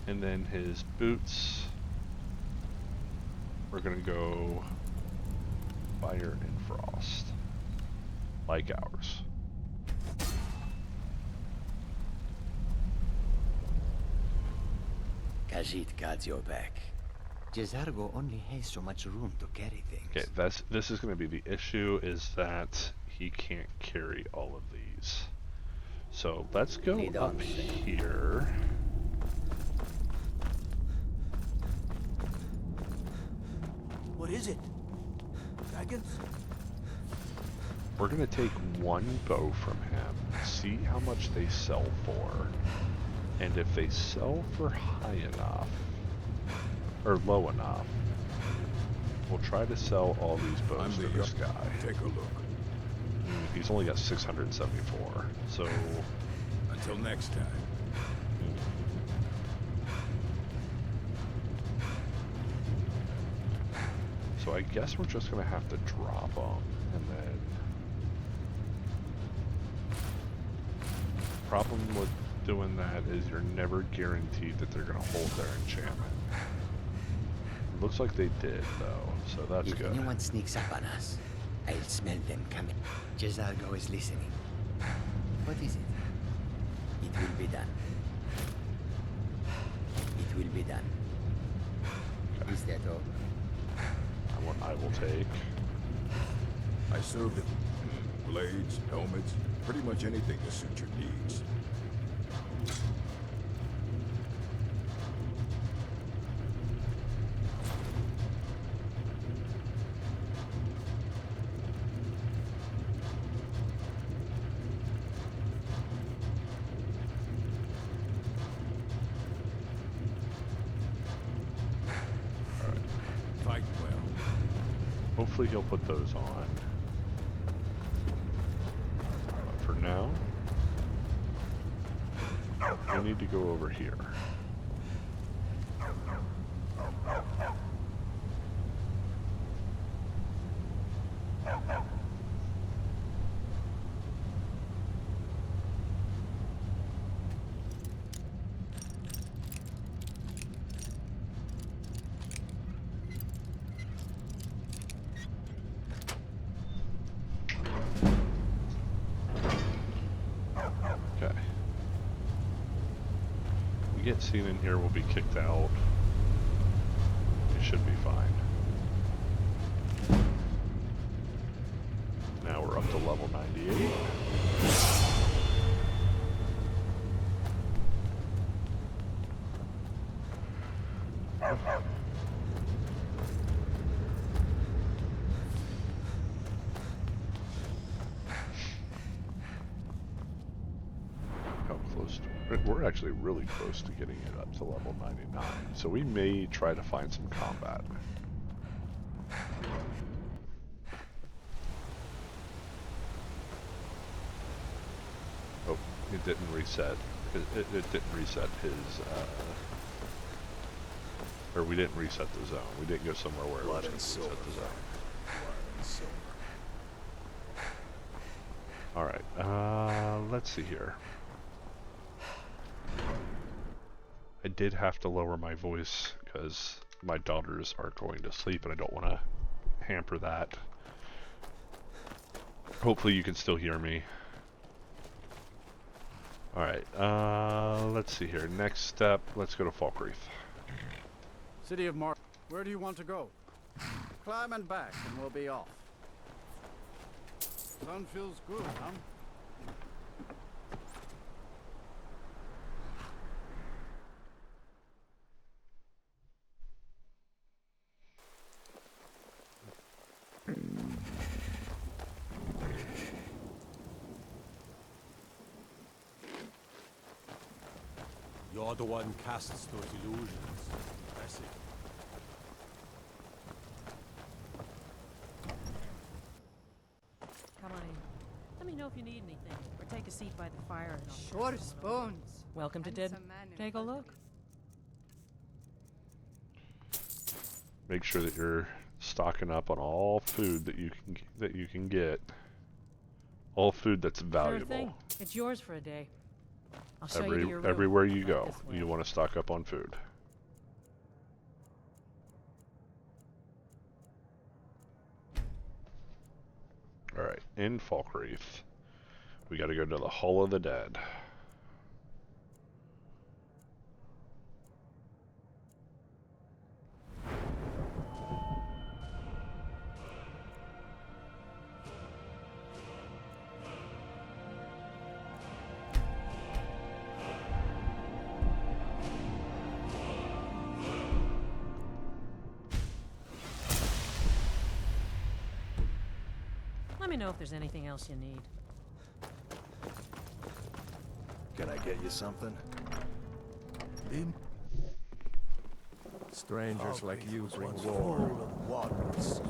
And then his boots, we're going to go Fire and Frost, like ours. Khajiit got your back. Jezargo only has so much room to carry things. Okay, this is going to be the issue, is that he can't carry all of these. So let's go up here. What is it? Dragons? We're going to take one bow from him, see how much they sell for, and if they sell for high enough, or low enough, we'll try to sell all these bows to this guy. Take a look. He's only got 674, so... Until next time. So I guess we're just going to have to drop them, and then... Problem with doing that is you're never guaranteed that they're going to hold their enchantment. Looks like they did, though, so that's if good. If anyone sneaks up on us, I'll smell them coming. Jezargo is listening. What is it? It will be done. It will be done. Okay. Is that all? I will take. I served it. Blades, helmets, pretty much anything to suit your needs. Fight well. Hopefully he'll put those on. But for now, we need to go over here. Okay. We get seen in here, we'll be kicked out. We should be fine. Now we're up to level 98. How close to it? We're actually really close to getting it up to level 99, so we may try to find some combat. it didn't reset. It didn't reset his, or we didn't reset the zone. We didn't go somewhere where Blood it and was silver. reset the zone. Blood and silver. Alright, let's see here. I did have to lower my voice because my daughters are going to sleep and I don't want to hamper that. Hopefully you can still hear me. Alright, let's see here. Next step, let's go to Falkreath. City of Mar. Where do you want to go? Climb and back, and we'll be off. Sun feels good, huh? You're the one casts those illusions. Impressive. Come on in. Let me know if you need anything, or take a seat by the fire. And Sure as bones. Welcome to Dead. Take a look. Make sure that you're stocking up on all food that you can get. All food that's valuable. Sure thing. It's yours for a day. I'll show you to your room. Everywhere you go, you want to stock up on food. Alright, in Falkreath, we gotta go to the Hall of the Dead. Let me know if there's anything else you need. Can I get you something? Beam? Strangers like you bring Once war. full of warriors.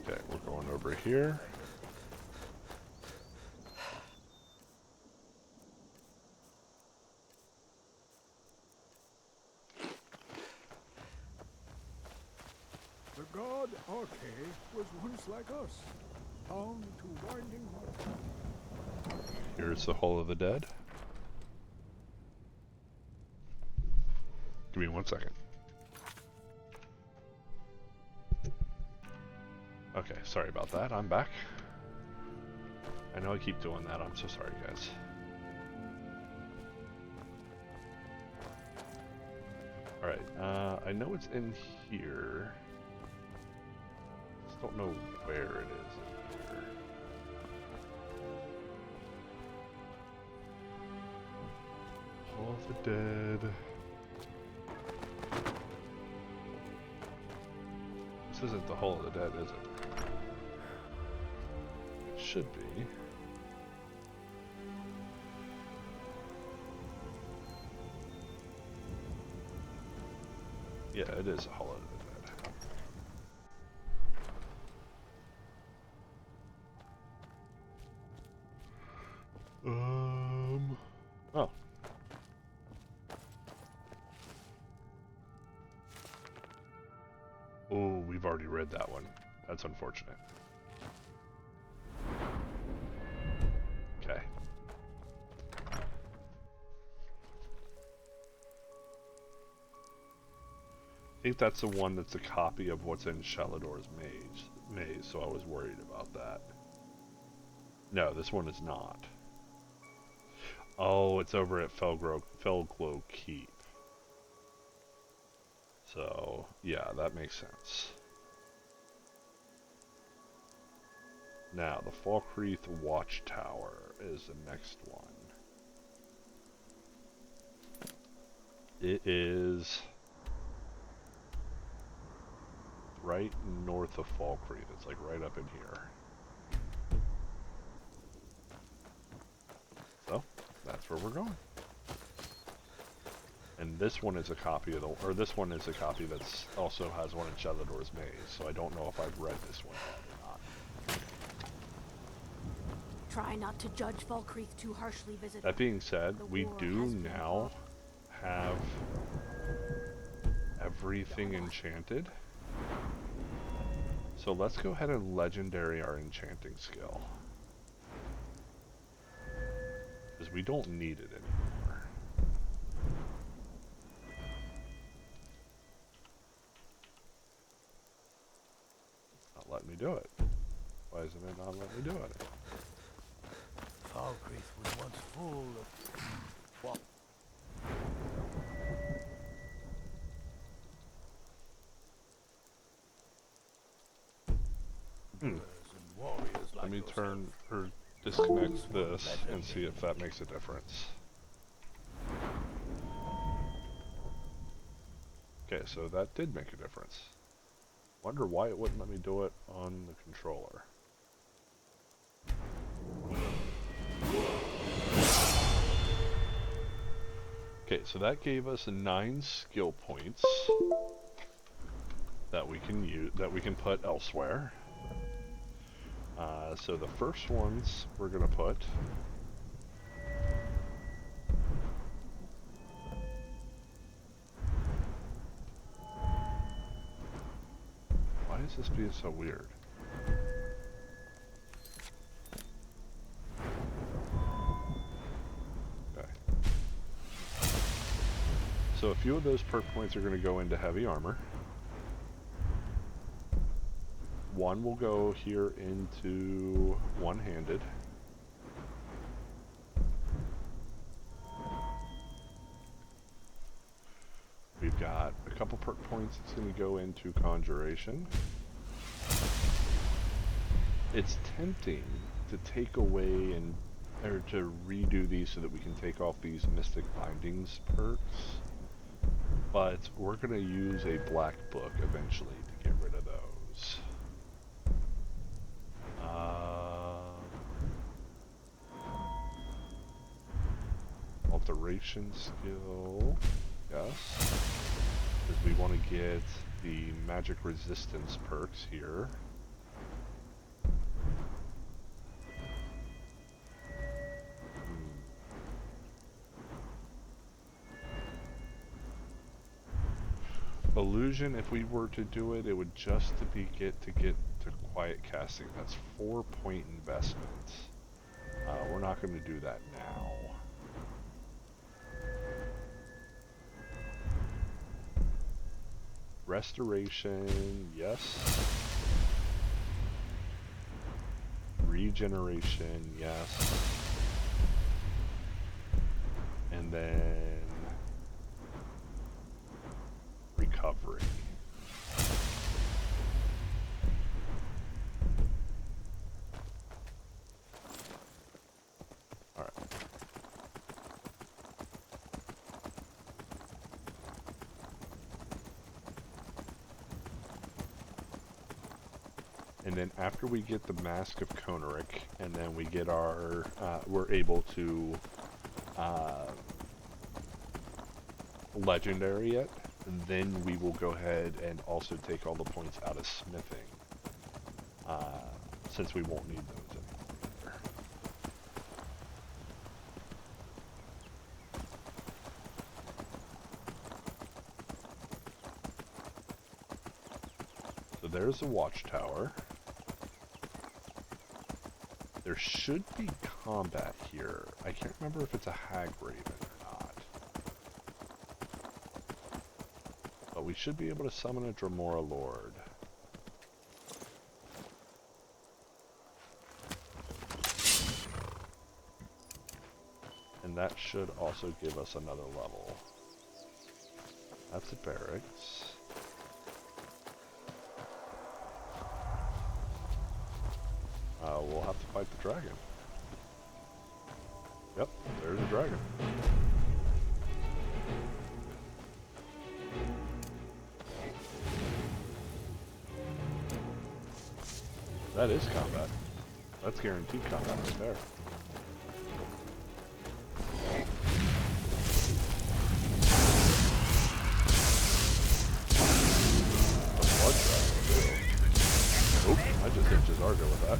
Okay, we're going over here. The god Arche was once like us, bound to winding water. Here's the Hall of the Dead. Give me 1 second. Okay, sorry about that. I'm back. I know I keep doing that. I'm so sorry, guys. Alright, I know it's in here. Just don't know where it is in here. Hall of the Dead. This isn't the Hall of the Dead, is it? It should be. Yeah, it is a Hall of the Dead. Oh. Oh, we've already read that one. That's unfortunate. Okay. I think that's the one that's a copy of what's in Shalador's maze, so I was worried about that. No, this one is not. Oh, it's over at Felglow Keep. So, yeah, that makes sense. Now, the Falkreath Watchtower is the next one. It is right north of Falkreath. It's like right up in here. So, that's where we're going. And this one is a copy of this one is a copy that's also has one in Shalador's Maze, so I don't know if I've read this one yet or not. Try not to judge Falkreath too harshly, visitor. That being said, The we war do has been now fought. have everything enchanted. So let's go ahead and legendary our enchanting skill. Because we don't need it anymore. Not letting me do it. Why isn't it not letting me do it? Falkreath was once full of... Well, Let me turn or disconnect this and see if that makes a difference. Okay, so that did make a difference. Wonder why it wouldn't let me do it on the controller. Okay, so that gave us 9 skill points that we can use, that we can put elsewhere. So the first ones we're gonna put why is this being so weird? Okay. So a few of those perk points are gonna go into heavy armor. One will go here into one-handed. We've got a couple perk points that's going to go into conjuration. It's tempting to take away or to redo these so that we can take off these mystic bindings perks, but we're going to use a black book eventually to get rid of those. Alteration skill, yes, because we want to get the magic resistance perks here. Illusion, if we were to do it, it would just get to quiet casting. That's 4-point investment. We're not going to do that now. Restoration, yes. Regeneration, yes. And then recovery. All right. And then after we get the Mask of Konarek, and then we get our, we're able to legendary it, then we will go ahead and also take all the points out of smithing, since we won't need those anymore. So there's the watchtower. There should be combat here. I can't remember if it's a hag raven or not. But we should be able to summon a Dremora Lord. And that should also give us another level. That's the barracks. We'll have to fight the dragon. Yep, there's a dragon. That is combat. That's guaranteed combat right there. A blood dragon too. Oop, I just hit Jazargo with that.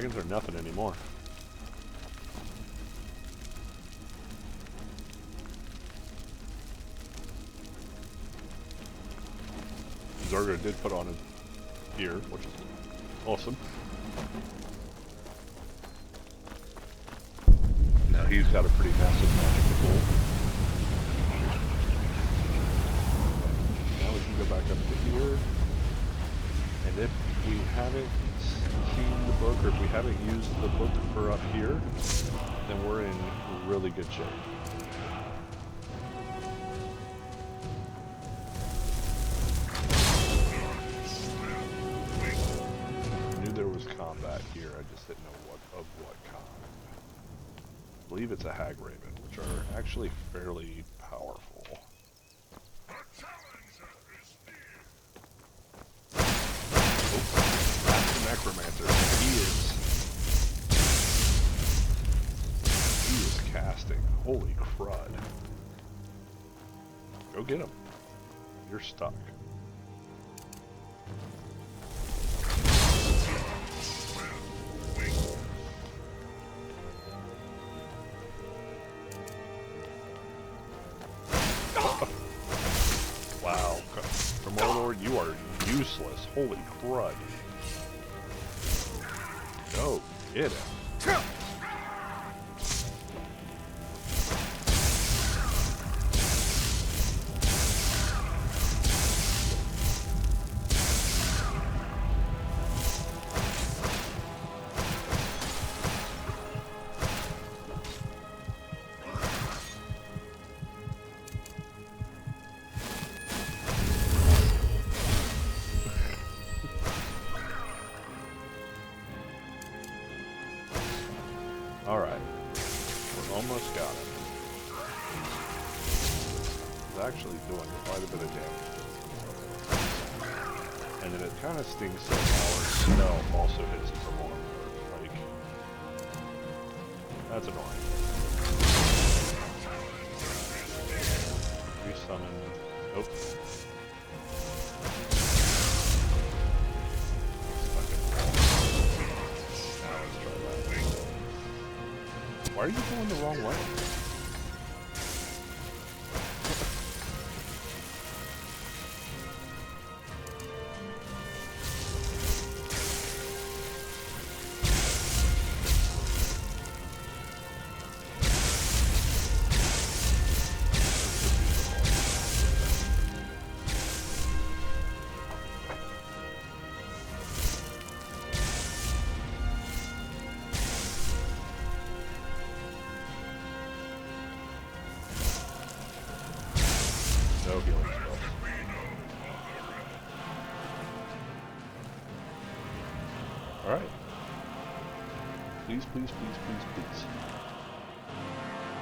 dragons are nothing anymore. Zargo did put on a gear, which is awesome. Now he's got a pretty massive magic pull. Now we can go back up to here. And if we haven't seen the book, or if we haven't used the book for up here, then we're in really good shape. I knew there was combat here, I just didn't know what kind. I believe it's a hag raven, which are actually fairly powerful. Necromancer. He is casting. Holy crud. Go get him. You're stuck. Wow. Warlord, you are useless. Holy crud. Go get him. Alright, we almost got it. It's actually doing quite a bit of damage. And then it kind of stings so our spell also hits for more. Like, that's annoying. Resummon. Nope. Why are you going the wrong way? No healing spells. Alright. Please, please, please, please, please.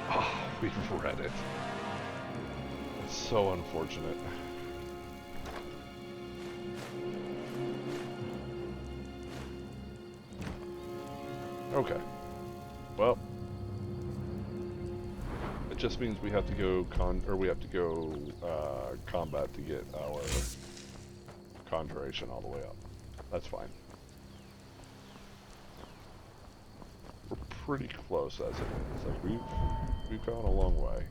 Oh, we've read it. It's so unfortunate. Okay. Well, it just means we have to go combat to get our conjuration all the way up. That's fine. We're pretty close as it is. Like we've gone a long way.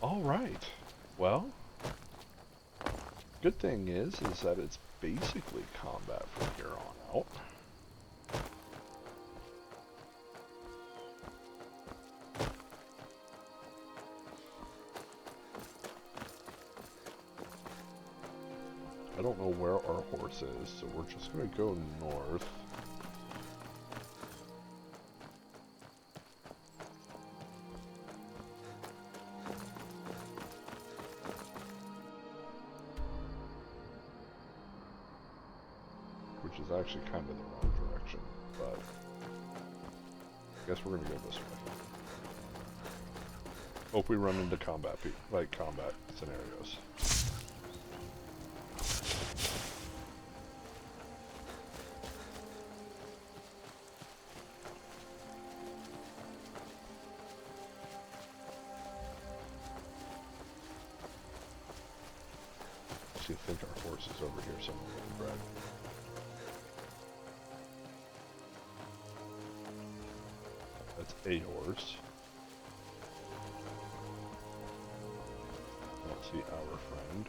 All right. Well, good thing is that it's basically combat from here on out. I don't know where our horse is, so we're just gonna go north. Which is actually kind of the wrong direction, but I guess we're gonna go this way. Hope we run into combat scenarios. actually think our horse is over here somewhere with the bread. That's a horse. I don't see our friend.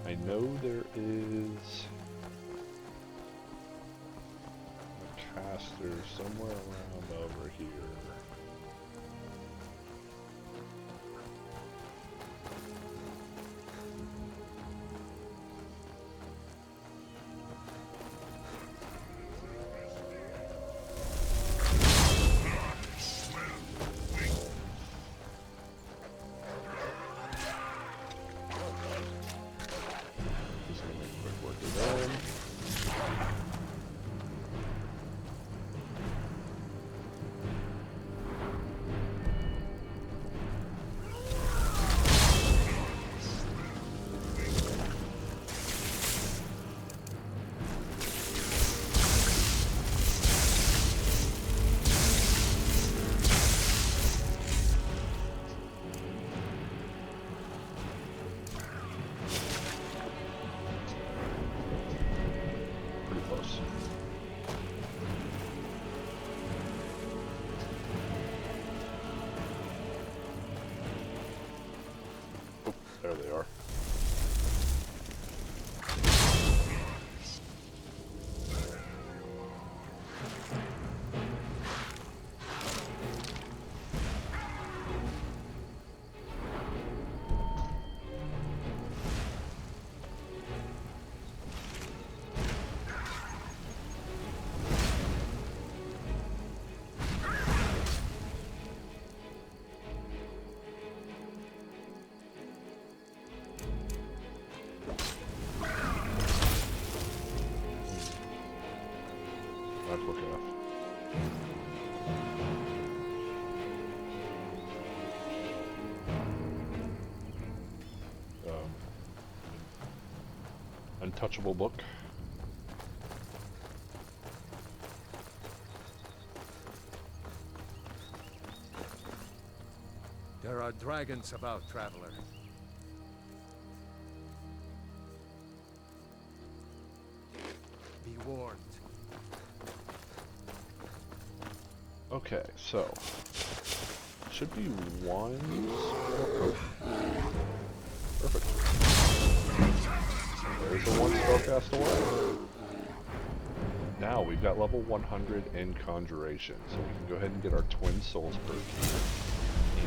I know there is a caster somewhere around over here. There they are. Not quick enough. Untouchable book. There are dragons about, traveler. Be warned. Okay, so should be one. Perfect. There's the one spellcast away. Now we've got level 100 in Conjuration, so we can go ahead and get our Twin Souls perk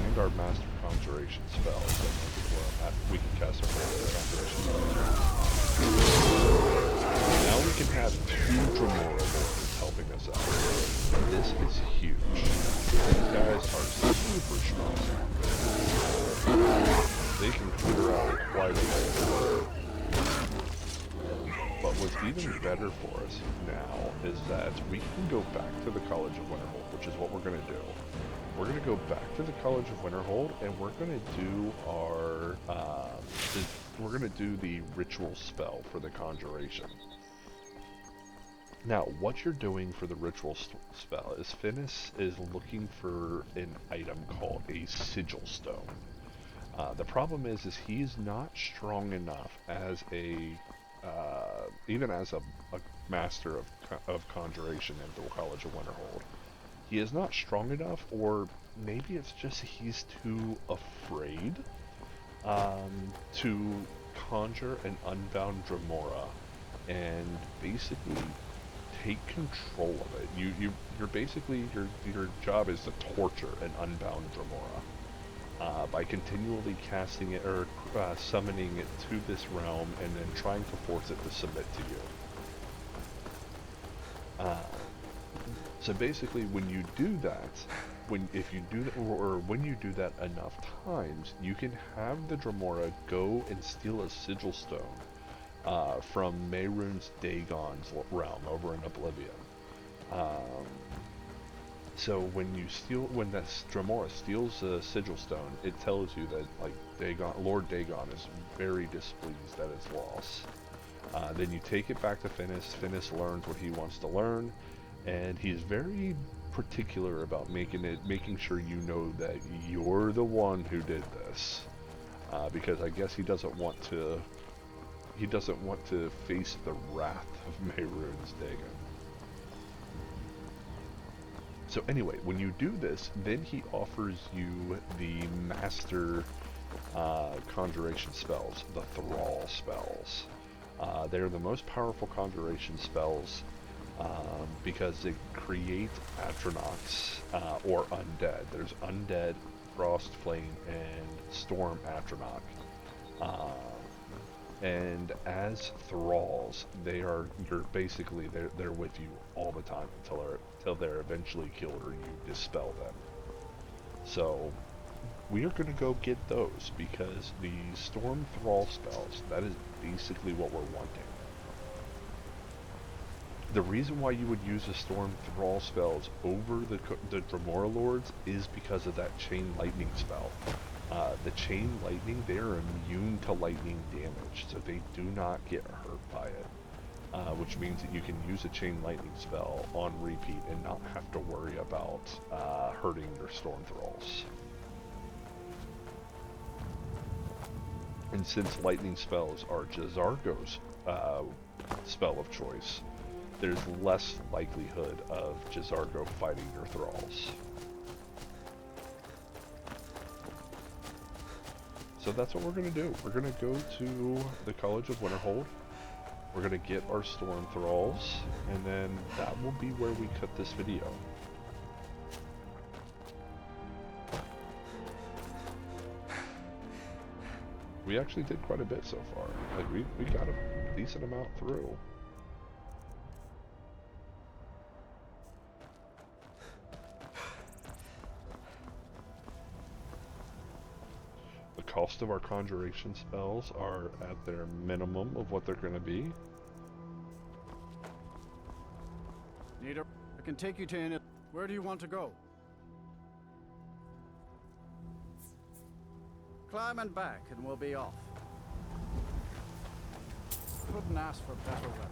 and our Master Conjuration spell. So we can cast our Conjuration spell. Now we can have 2 Dremora lords helping us out. This is huge. These guys are super strong. They can clear out quite a bit. But what's even better for us now is that we can go back to the College of Winterhold, which is what we're going to do. We're going to go back to the College of Winterhold, and we're going to do our, we're going to do the ritual spell for the conjuration. Now, what you're doing for the ritual spell is Finis is looking for an item called a sigil stone. The problem is he's not strong enough as a even as a master of conjuration in the College of Winterhold. He is not strong enough, or maybe it's just he's too afraid to conjure an unbound Dremora and basically take control of it. You're basically, your job is to torture an unbound Dremora. By continually casting it or summoning it to this realm and then trying to force it to submit to you. So basically, when you do that, when you do that enough times, you can have the Dremora go and steal a sigil stone from Mehrunes Dagon's realm over in Oblivion. So when that Dremora steals a sigil stone, it tells you that like Lord Dagon is very displeased at its loss. Then you take it back to Finis. Finis learns what he wants to learn, and he's very particular about making sure you know that you're the one who did this, because I guess he doesn't want to face the wrath of Mehrunes Dagon. So anyway, when you do this, then he offers you the master conjuration spells, the Thrall spells. They're the most powerful conjuration spells because they create Atronachs or undead. There's undead, frost, flame, and storm Atronach. And as thralls, they're with you all the time until they're eventually killed or you dispel them. So we are going to go get those because the storm thrall spells, that is basically what we're wanting. The reason why you would use the storm thrall spells over the Dremora Lords is because of that chain lightning spell. The chain lightning, they are immune to lightning damage, so they do not get hurt by it. Which means that you can use a chain lightning spell on repeat and not have to worry about hurting your storm thralls. And since lightning spells are J'zargo's spell of choice, there's less likelihood of J'zargo fighting your thralls. So that's what we're going to do. We're going to go to the College of Winterhold. We're going to get our Storm Thralls, and then that will be where we cut this video. We actually did quite a bit so far. Like we got a decent amount through. Cost of our conjuration spells are at their minimum of what they're going to be. I can take you to an... Where do you want to go? Climb and back and we'll be off. Couldn't ask for better weather.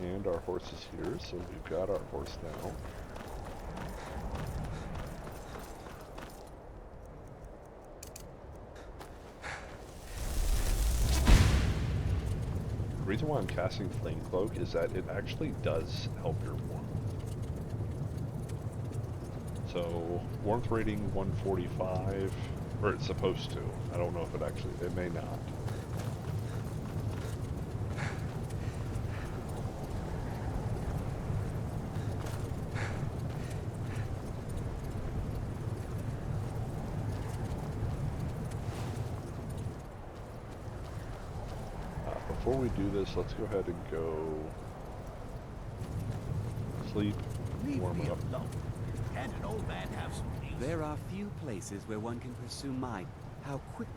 And our horse is here, so we've got our horse now. The reason why I'm casting Flame Cloak is that it actually does help your warmth. So, warmth rating 145, or it's supposed to. I don't know if it may not. Before we do this, let's go ahead and go sleep, warm up. Can't an old man have some peace? There are few places where one can pursue might. How quick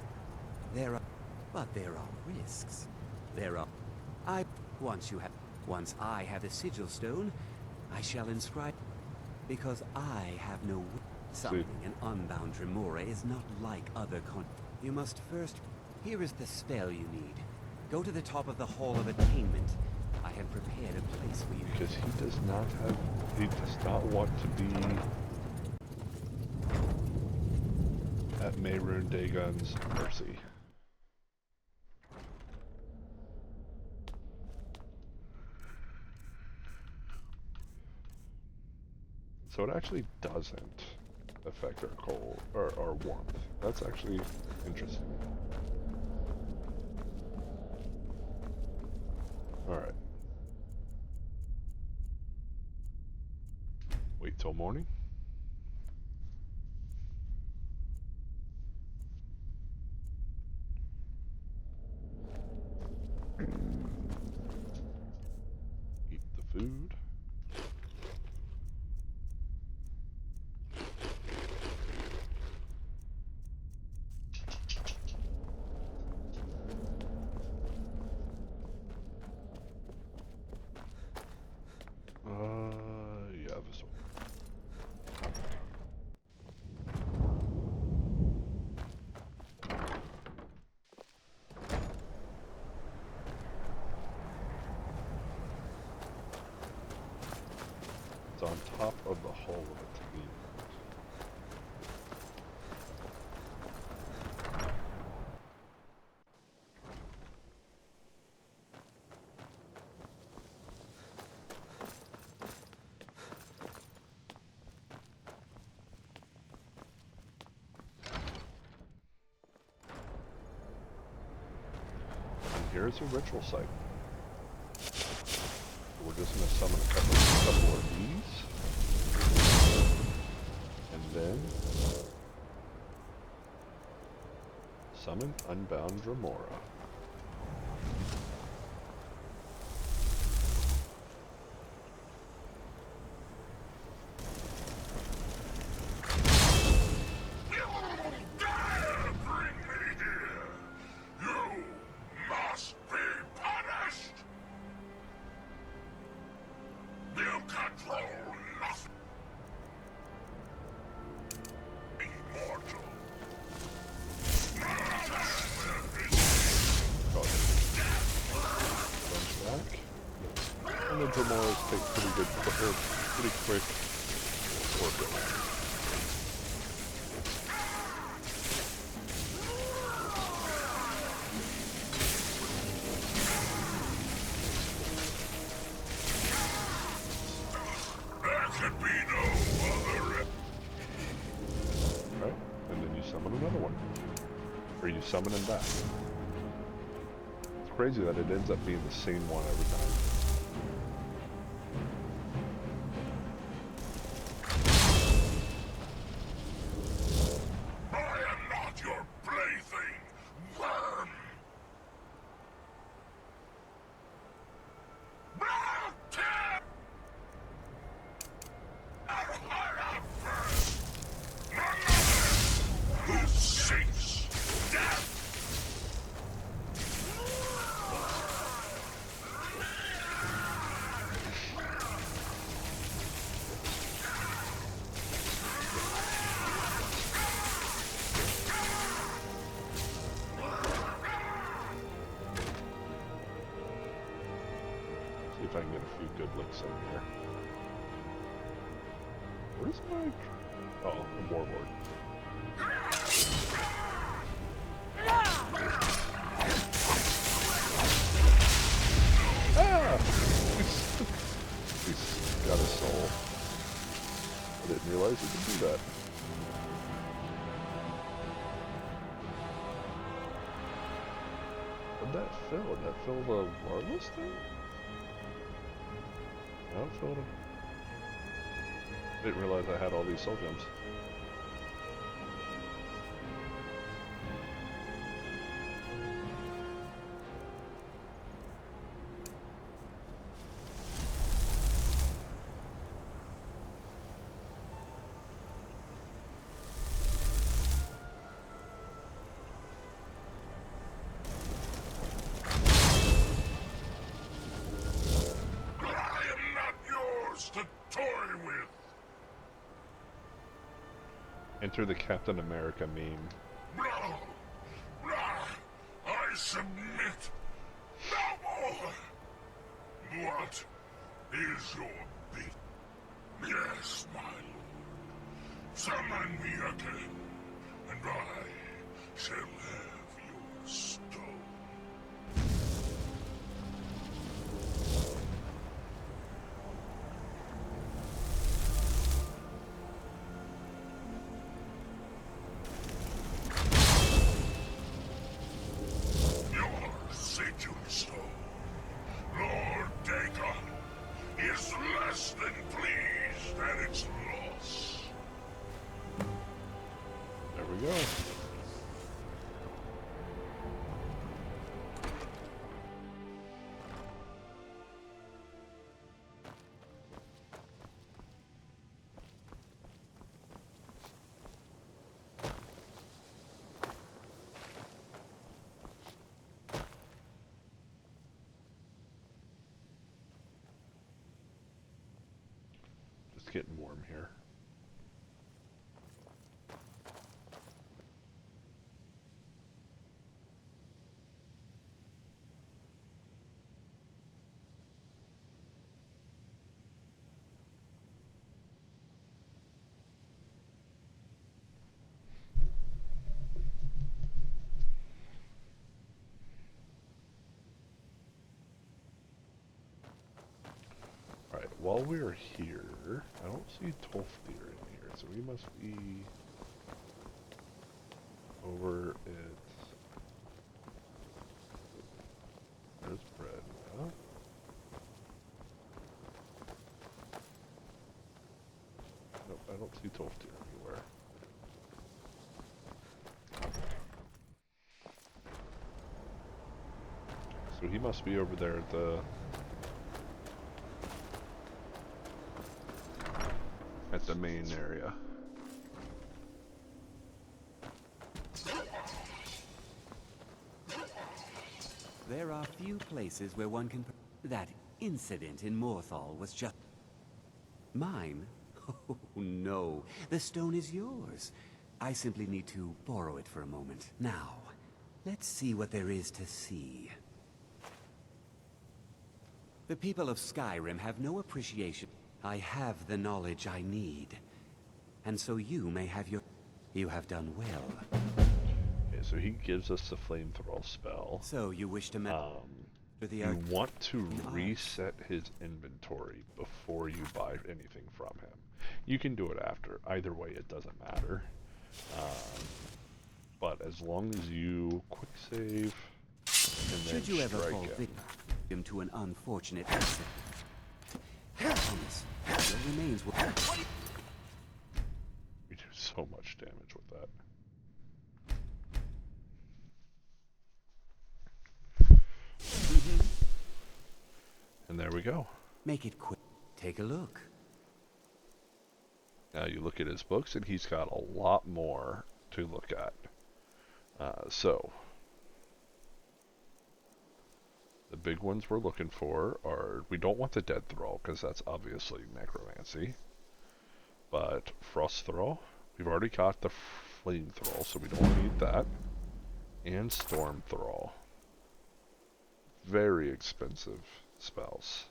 but there are risks. Once I have a sigil stone, I shall inscribe, because I have no summoning an unbound Dremora is not like other you must first. Here is the spell you need. Go to the top of the Hall of Attainment. I have prepared a place for you. Because he does not want to be at Mehrunes Dagon's mercy. So it actually doesn't affect our cold or our warmth. That's actually interesting. Alright. Wait till morning. Eat top of the hull of it to be. Here's a ritual site. We're just going to summon a couple of these. And then summon Unbound Remora. Remoras take pretty quick work. There could be no other. Right, and then you summon another one, or you summon him back. It's crazy that it ends up being the same one every time. See if I can get a few good licks in here. Where's my... Oh, the Warlord. Ah! He's got a soul. I didn't realize he could do that. What'd that fill? Did that fill the wireless thing? No, it filled it. Didn't realize I had all these soul gems. Enter the Captain America meme. I submit. No more. What is your bid? Yes, my lord. Summon me again, and I shall have your stone. Less than pleased at its loss. There we go. Getting warm here. while we're here, I don't see Tolfdir in here, so we must be over at... There's bread, huh? Nope, I don't see Tolfdir anywhere. So he must be over there at the main area. There are few places where one can... That incident in Morthal was just... Mine? Oh, no. The stone is yours. I simply need to borrow it for a moment. Now, let's see what there is to see. The people of Skyrim have no appreciation. I have the knowledge I need. And so you may have your... You have done well. Okay, so he gives us the flamethrower spell. So you wish to... You want to reset his inventory before you buy anything from him. You can do it after. Either way, it doesn't matter. But as long as you quick save and then Should you ever fall strike victim to an unfortunate accident, your remains will... We do so much damage with that. And there we go. Make it quick. Take a look. Now you look at his books and he's got a lot more to look at. So, the big ones we're looking for are, we don't want the Dead Thrall because that's obviously necromancy. But Frost Thrall, we've already got the Flame Thrall, so we don't need that. And Storm Thrall. Very expensive spells.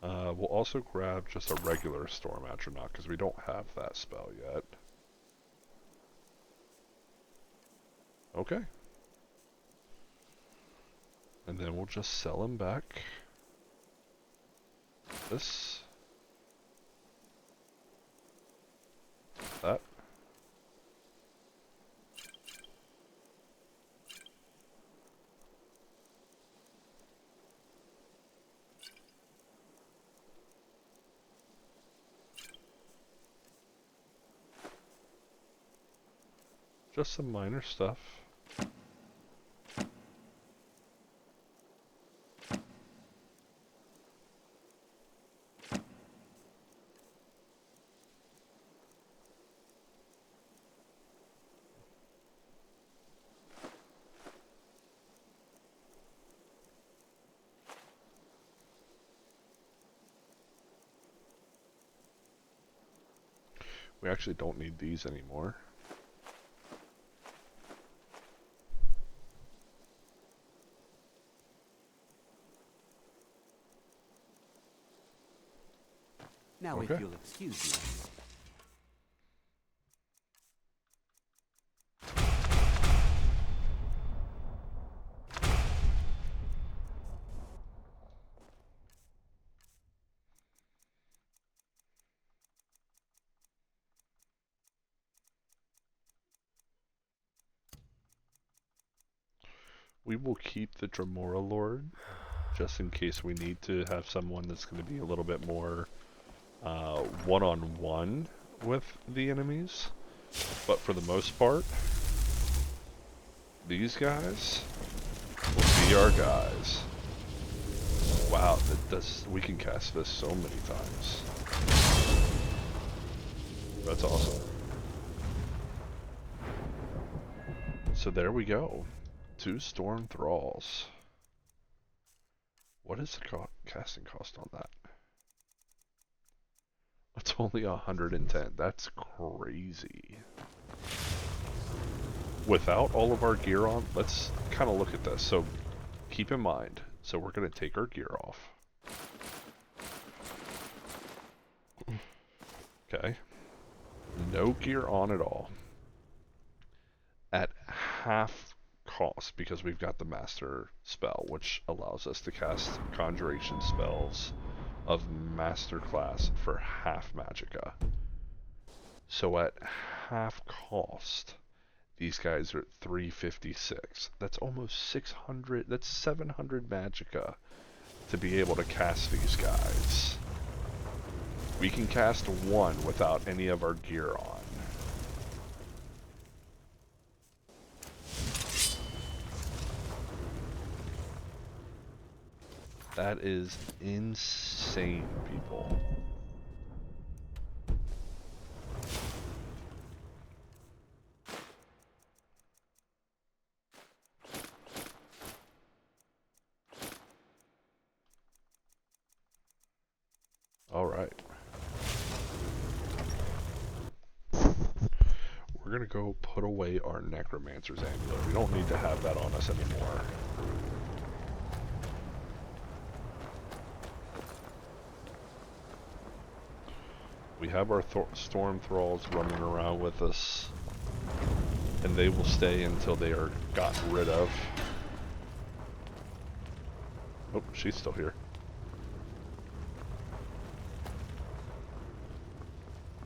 We'll also grab just a regular Storm Atronach because we don't have that spell yet. Okay. And then we'll just sell him back this, that. Just some minor stuff. We actually don't need these anymore. Now, Okay. if you'll excuse me. We will keep the Dremora Lord, just in case we need to have someone that's going to be a little bit more one-on-one with the enemies. But for the most part, these guys will be our guys. Wow, we can cast this so many times. That's awesome. So there we go. 2 Storm Thralls. What is the casting cost on that? It's only 110. That's crazy. Without all of our gear on, let's kind of look at this. So keep in mind, so we're going to take our gear off. Okay. No gear on at all. At half cost because we've got the master spell, which allows us to cast conjuration spells of master class for half magicka. So at half cost, these guys are at 356. That's almost 600, that's 700 magicka to be able to cast these guys. We can cast one without any of our gear on. That is insane, people. All right. We're gonna go put away our Necromancer's Amulet. We don't need to have that on us anymore. We have our Storm Thralls running around with us, and they will stay until they are gotten rid of. Oh, she's still here.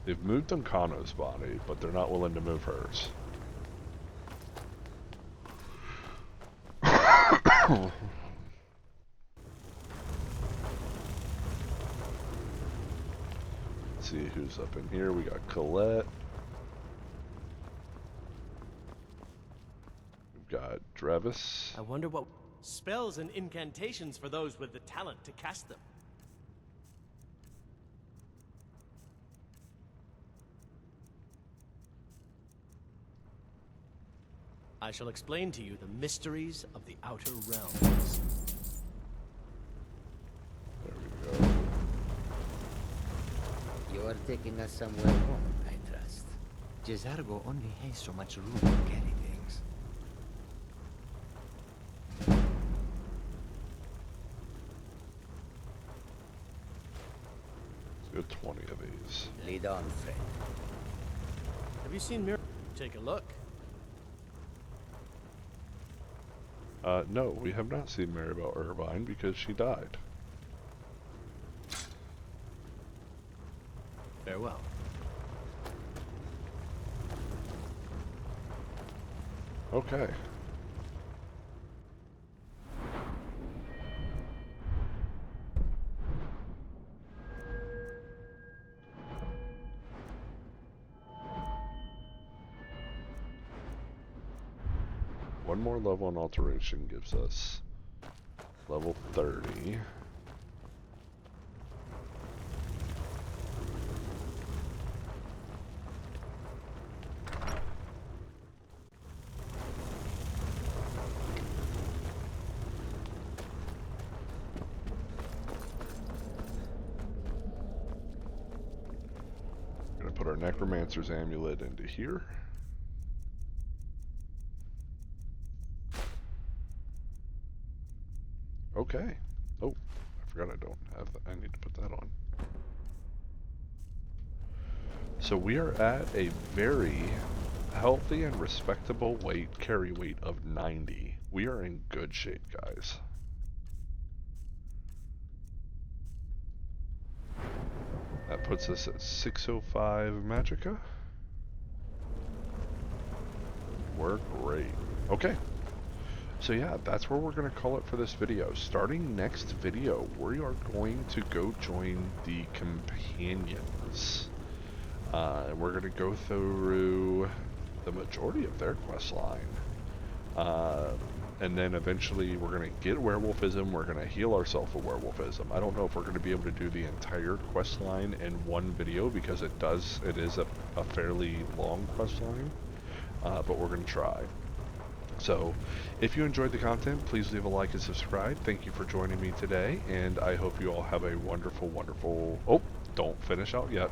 They've moved Unkano's body, but they're not willing to move hers. Let's see who's up in here. We got Colette. We've got Drevis. I wonder what spells and incantations for those with the talent to cast them. I shall explain to you the mysteries of the Outer Realms. There we go. You're taking us somewhere warm, I trust. Jezargo only has so much room to carry things. Let's go 20 of these. Lead on, friend. Have you seen Mir? Take a look. No, we have not seen Maribel Irvine because she died. Farewell. Okay. One more level on alteration gives us level 30. Gonna put our Necromancer's Amulet into here. Okay. Oh, I forgot I don't have that. I need to put that on. So we are at a very healthy and respectable carry weight of 90. We are in good shape, guys. That puts us at 605 magicka. We're great. Okay. So yeah, that's where we're going to call it for this video. Starting next video, we are going to go join the companions. And we're going to go through the majority of their quest line. And then eventually we're going to get werewolfism, we're going to heal ourselves with werewolfism. I don't know if we're going to be able to do the entire quest line in one video because it is a fairly long quest line. But we're going to try. So, if you enjoyed the content, please leave a like and subscribe. Thank you for joining me today, and I hope you all have a wonderful, wonderful... Oh, don't finish out yet.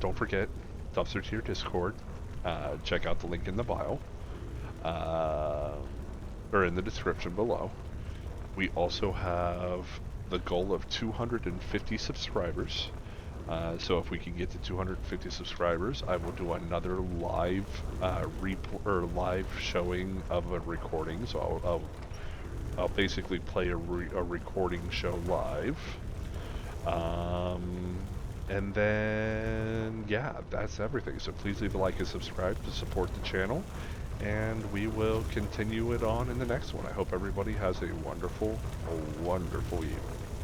Don't forget, Dumpster Tier Discord. Check out the link in the bio. Or in the description below. We also have the goal of 250 subscribers. So if we can get to 250 subscribers, I will do another live live showing of a recording. So I'll basically play a recording show live. And then, yeah, that's everything. So please leave a like and subscribe to support the channel. And we will continue it on in the next one. I hope everybody has a wonderful, wonderful evening.